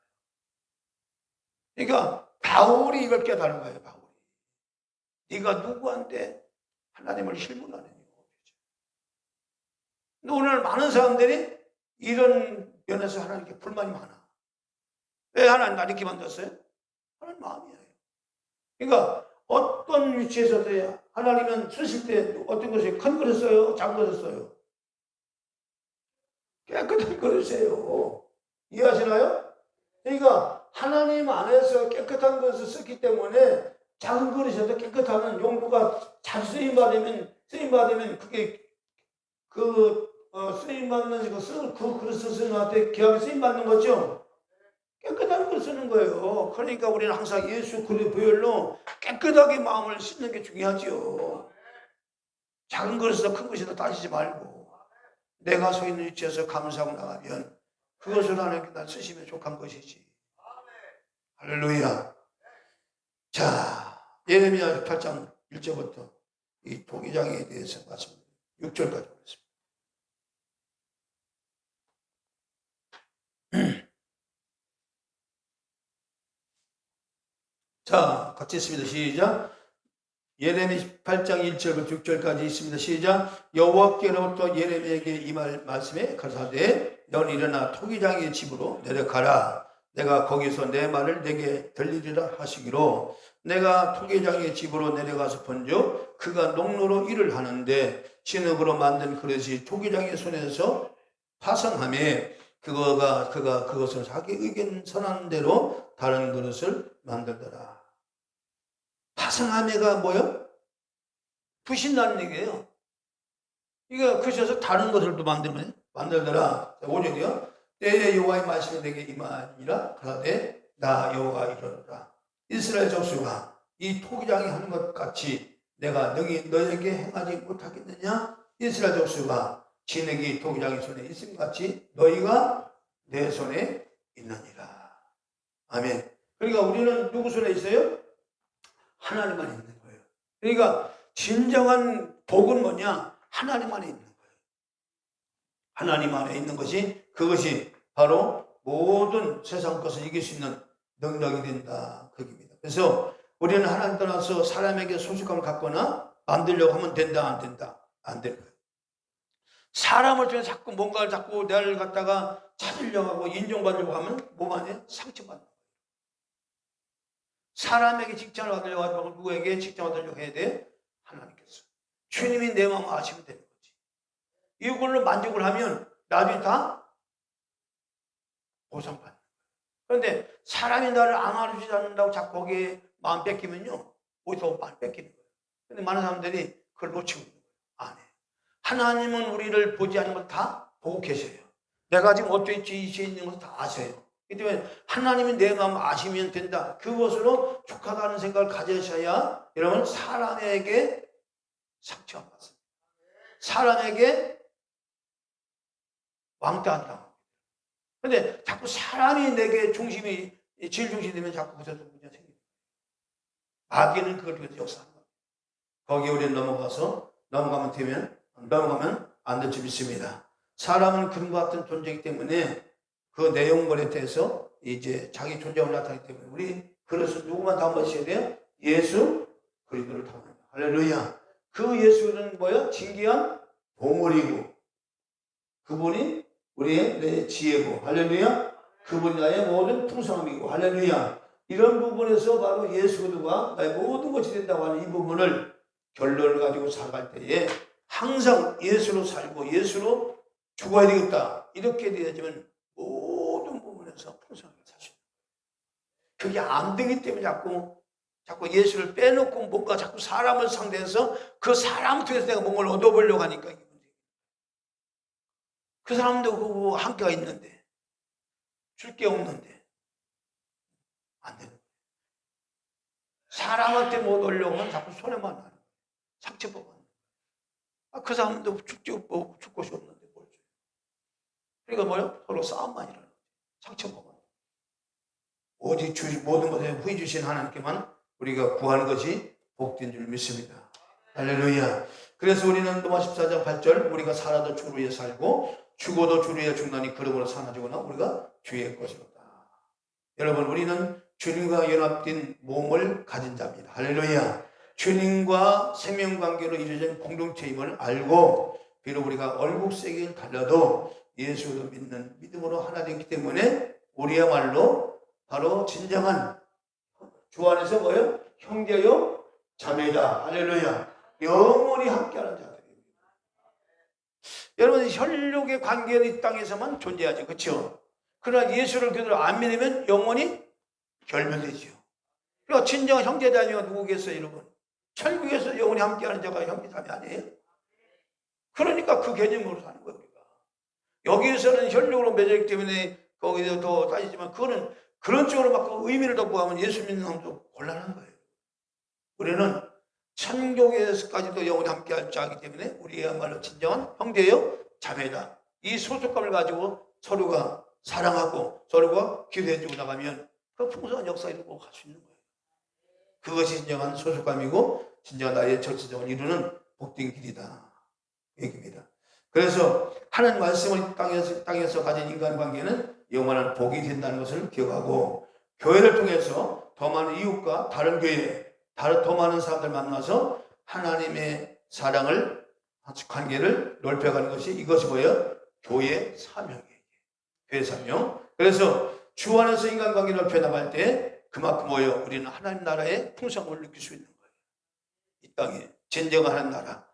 그러니까 바울이 이걸 깨달은 거예요. 바울이. 네가 누구한테 하나님을 실문하느냐. 근데 오늘 많은 사람들이 이런 면에서 하나님께 불만이 많아. 왜 하나님 나를 이렇게 만들었어요? 하나님 마음이에요. 그러니까 어떤 위치에서도 하나님은 쓰실 때 어떤 것을 큰 것을 써요? 작은 것을 써요? 깨끗한 그릇이에요. 이해하시나요? 그러니까 하나님 안에서 깨끗한 것을 썼기 때문에 작은 그릇에도 깨끗한 용도가 잘 쓰임받으면 그게 쓰임받는 그 그릇을 쓰는 한테 귀하게 쓰임받는 거죠. 깨끗한 걸 쓰는 거예요. 그러니까 우리는 항상 예수 그리스도 보혈로 깨끗하게 마음을 씻는 게 중요하죠. 작은 것에서 큰 것에도 따지지 말고 내가 서 있는 위치에서 감사하고 나가면 그것을 하나님께 날 쓰시면 족한 것이지. 할렐루야. 자, 예레미야 8장 1절부터 이 토기장에 대해서 말씀드립니다. 6절까지 보겠습니다. 자, 같이 있습니다. 시작. 예레미야 8장 1절부터 6절까지 있습니다. 시작. 여호와께로부터 예레미야에게 이 말씀에 가라사대 너는 일어나 토기장의 집으로 내려가라. 내가 거기서 내 말을 내게 들리리라 하시기로 내가 토기장의 집으로 내려가서 본즉 그가 농로로 일을 하는데 진흙으로 만든 그릇이 토기장의 손에서 파성하며 그가 그것을 자기 의견 선한 대로 다른 그릇을 만들더라. 파성하며가 뭐요? 부신다는 얘기예요. 이거 그래서 다른 것을 또 만들더라. 5절이요. 때에 여호와의 말씀이 내게 임하니라. 그러되 나 여호와 이르노라. 이스라엘 족속아 이 토기장이 하는 것 같이 내가 너에게 행하지 못하겠느냐? 이스라엘 족속아 진흙이 토기장의 손에 있음 같이 너희가 내 손에 있느니라. 아멘. 그러니까 우리는 누구 손에 있어요? 하나님만 있는 거예요. 그러니까 진정한 복은 뭐냐? 하나님 안에 있는 거예요. 하나님 안에 있는 것이 그것이 바로 모든 세상 것을 이길 수 있는 능력이 된다. 그겁니다. 그래서 우리는 하나님 떠나서 사람에게 소속감을 갖거나 만들려고 하면 된다, 안 된다? 안 되는 거예요. 사람을 통해 자꾸 뭔가를 자꾸 나를 갖다가 찾으려고 하고 인정받으려고 하면 뭐만 상처받는 거예요. 사람에게 칭찬을 받으려고 하지 말고 누구에게 칭찬을 받으려고 해야 돼? 하나님께서. 주님이 내 마음을 아시면 되는 거지. 이걸로 만족을 하면 나중에 다 보상받는 거예요. 그런데 사람이 나를 안 알아주지 않는다고 자꾸 거기에 마음 뺏기면요. 거기서 마음 뺏기는 거예요. 그런데 많은 사람들이 그걸 놓치고 있는 거예요. 안 해. 하나님은 우리를 보지 않는 걸 다 보고 계세요. 내가 지금 어떻게 있지 있는 것을 다 아세요. 그렇기 때문에 하나님이 내 마음을 아시면 된다. 그것으로 족하다는 생각을 가지셔야 여러분 사람에게 상처 안 받습니다. 사람에게 왕따 안 당합니다. 그런데 자꾸 사람이 내게 중심이 제일 중심이 되면 자꾸 그래서 문제가 생깁니다. 마귀는 그걸 위해서 역사하는 겁니다. 거기에 우리는 넘어가면 안 될 줄 믿습니다. 사람은 그런 것 같은 존재이기 때문에 그 내용물에 대해서 이제 자기 존재를 나타내기 때문에 우리 그릇은 누구만 담으셔야 돼요? 예수 그리스도를 담아요. 할렐루야. 그 예수는 뭐예요? 진귀한 보물이고 그분이 우리의 내 지혜고 할렐루야. 그분이 나의 모든 풍성함이고 할렐루야. 이런 부분에서 바로 예수 그리스도가 나의 모든 것이 된다고 하는 이 부분을 결론을 가지고 살아갈 때에 항상 예수로 살고 예수로 죽어야 되겠다. 이렇게 되어지면 모든 부분에서 풍성하게 살 수 있는 거예요. 그게 안 되기 때문에 자꾸 예수를 빼놓고 뭔가 자꾸 사람을 상대해서 그 사람 통해서 내가 뭔가를 얻어보려고 하니까 이게 문제예요. 그 사람도 그거 한계가 있는데 줄 게 없는데 안 되는 거예요. 사람한테 못 얻으려고 하면 자꾸 손해만 나는 거예요. 상처받는 거예요. 그 사람도 줄 곳이 없는데 뭘 줘요. 그러니까 뭐요? 서로 싸움만 일어나요. 상처받는 오직 모든 것에 후히 주신 하나님께만 우리가 구하는 것이 복된 줄 믿습니다. 할렐루야. 그래서 우리는 로마 14장 8절 우리가 살아도 주를 위해 살고 죽어도 주를 위해 죽나니 그러므로 사나지거나 우리가 주의 것이로다. 여러분 우리는 주님과 연합된 몸을 가진 자입니다. 할렐루야. 주님과 생명관계로 이루어진 공동체임을 알고 비록 우리가 얼굴색이 달라도 예수를 믿는 믿음으로 하나 되기 때문에 우리야말로 바로 진정한 주 안에서 뭐예요? 형제요 자매다. 할렐루야. 영원히 함께하는 자들입니다. 여러분, 혈육의 관계는 이 땅에서만 존재하죠. 그렇죠? 그러나 예수를 그대로 안 믿으면 영원히 결멸되죠. 그러니까 진정한 형제자매가 누구겠어요, 여러분? 천국에서 영원히 함께하는 자가 형제자매 아니에요? 그러니까 그 개념으로 사는 거예요, 우리가. 여기에서는 혈육으로 맺어있기 때문에 거기서 더 따지지만, 그거는 그런 쪽으로 막 의미를 더 부하면 예수 믿는 사람도 곤란한 거예요. 우리는 천국에서까지도 영원히 함께할 자이기 때문에 우리야말로 진정한 형제요 자매다. 이 소속감을 가지고 서로가 사랑하고 서로가 기도해주고 나가면 그 풍성한 역사를 이루고 갈 수 있는 거예요. 그것이 진정한 소속감이고 진정한 나의 정치적을 이루는 복된 길이다, 얘기입니다. 그래서 하나님 말씀을 땅에서 가진 인간관계는 영원한 복이 된다는 것을 기억하고, 교회를 통해서 더 많은 이웃과 다른 교회, 더 많은 사람들 만나서 하나님의 사랑을, 관계를 넓혀가는 것이, 이것이 뭐예요? 교회의 사명이에요. 교회 사명. 그래서 주 안에서 인간관계를 넓혀나갈 때 그만큼 뭐예요? 우리는 하나님 나라의 풍성함을 느낄 수 있는 거예요. 이 땅에 진정한 하나님 나라,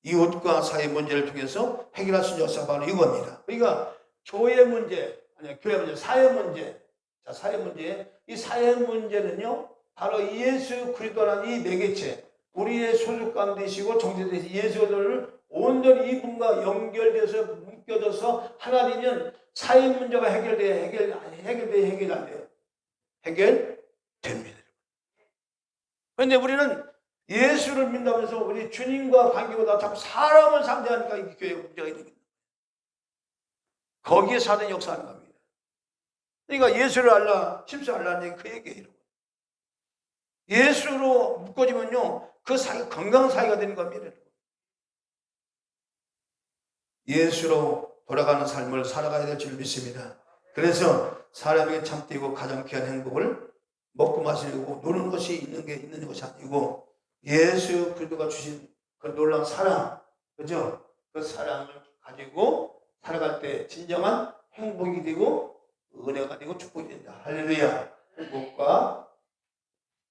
이웃과 사회 문제를 통해서 해결할 수 있는 역사가 바로 이겁니다. 그러니까 교회 문제, 아니 교회 문제, 사회 문제. 자, 사회 문제. 이 사회 문제는요, 바로 예수 그리스도라는 이 매개체, 우리의 소속감 되시고 정체 되신 예수를 온전히 이분과 연결돼서 묶여져서 하나님은 사회 문제가 해결돼야 해결 안 돼요. 해결됩니다. 그런데 우리는 예수를 믿는다면서 우리 주님과 관계보다 자꾸 사람을 상대하니까 이 교회가 문제가 있는 거예요. 거기에 사는 역사하는 겁니다. 그러니까 예수를 알라, 십수 알라는 그 얘기예요. 예수로 묶어지면요, 그 사이가 건강한 사이가 되는 겁니다. 예수로 돌아가는 삶을 살아가야 될 줄 믿습니다. 그래서 사람에게 참되고 가장 귀한 행복을 먹고 마시고 노는 것이 있는 것이 아니고, 예수 그리스도가 주신 그 놀라운 사랑, 그죠? 그 사랑을 가지고 살아갈 때 진정한 행복이 되고 은혜가 되고 축복이 된다. 할렐루야. 행복과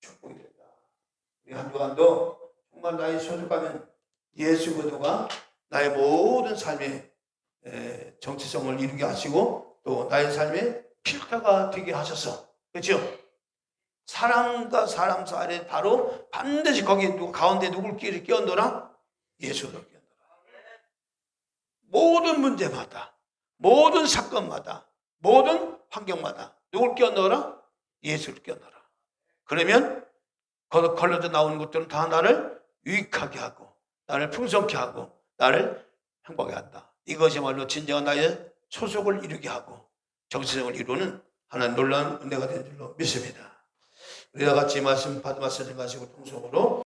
축복이 된다. 우리 한 주간도 정말 나의 소속감은 예수 그리스도가 나의 모든 삶의 정체성을 이루게 하시고 또 나의 삶의 필터가 되게 하셔서, 그렇죠? 사람과 사람 사이에 바로 반드시 거기에 가운데 누굴 끼얹어라? 예수를 끼얹어라. 모든 문제마다, 모든 사건마다, 모든 환경마다 누굴 끼얹어라? 예수를 끼얹어라. 그러면 걸러져 나오는 것들은 다 나를 유익하게 하고 나를 풍성케 하고 나를 행복하게 한다. 이것이야말로 진정한 나의 소속을 이루게 하고 정체성을 이루는 하나님 놀라운 은혜가 된 줄로 믿습니다. 우리와 같이 말씀 받으시고 가시고 통성으로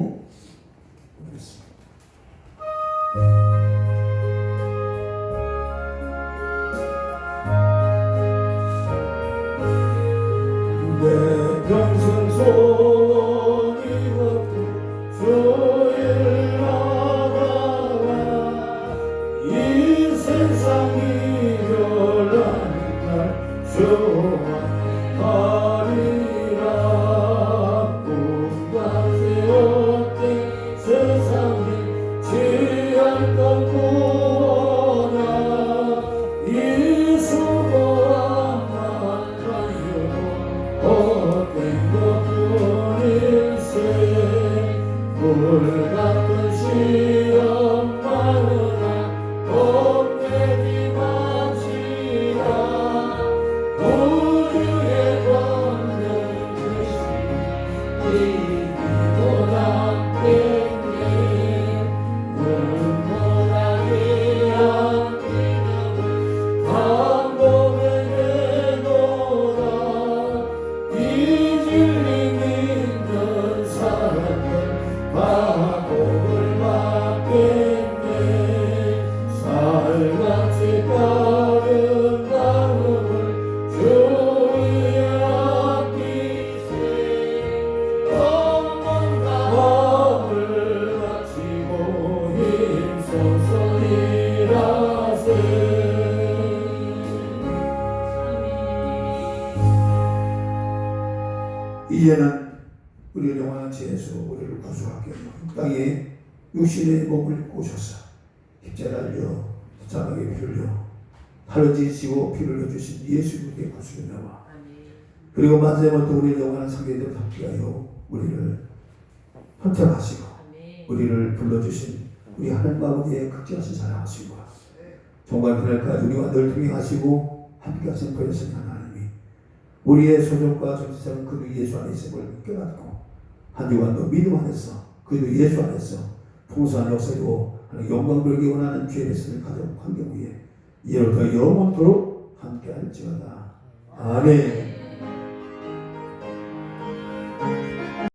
내 평생 소원이 없고 주를 나가라 이 세상이 변하는 날 소원하리라 꿈같이 어때 세상이 취할 것 구원아 이 수고한 만나요 헛된 것뿐일세 불같은 시험 많으나 겁내지 마시라 우주의 권능 대신 이기고 남겠네 눈보라기 한 기념을 반복에 내놓아 이 진리 믿는 사람들 마복을 받겠네 살같이 빠른 나무를 주위에 아끼세 없는 마음을 바치고 힘써서 일하세 이제는 우리의 영원한 죄에서 우리를 구속하게 하여 땅에 육신의 몸을 입고 오셔서 십자가를 십자가에 피 흘려 하늘지시고 피를 흘려주신 예수 그리스도의 구속의 나와 그리고 마지막으로 우리 영원한 성경대로 함께하여 우리를 선택하시고 우리를 불러주신 우리 하나님 아버지의 극진하신 사랑하시고 정말 그날까지 우리와 늘 동행하시고 함께하신 거룩하신 하나님이 우리의 소정과 정체성은 그리스도 예수 안에 있음을 깨닫고 한 주간도 믿음 안에서 그리스도 예수 안에서 풍성한 역사로 영광 돌기 원하는 죄의 백성을 가정 환경 위에 이로부터 영원토록 함께할지어다. 아멘.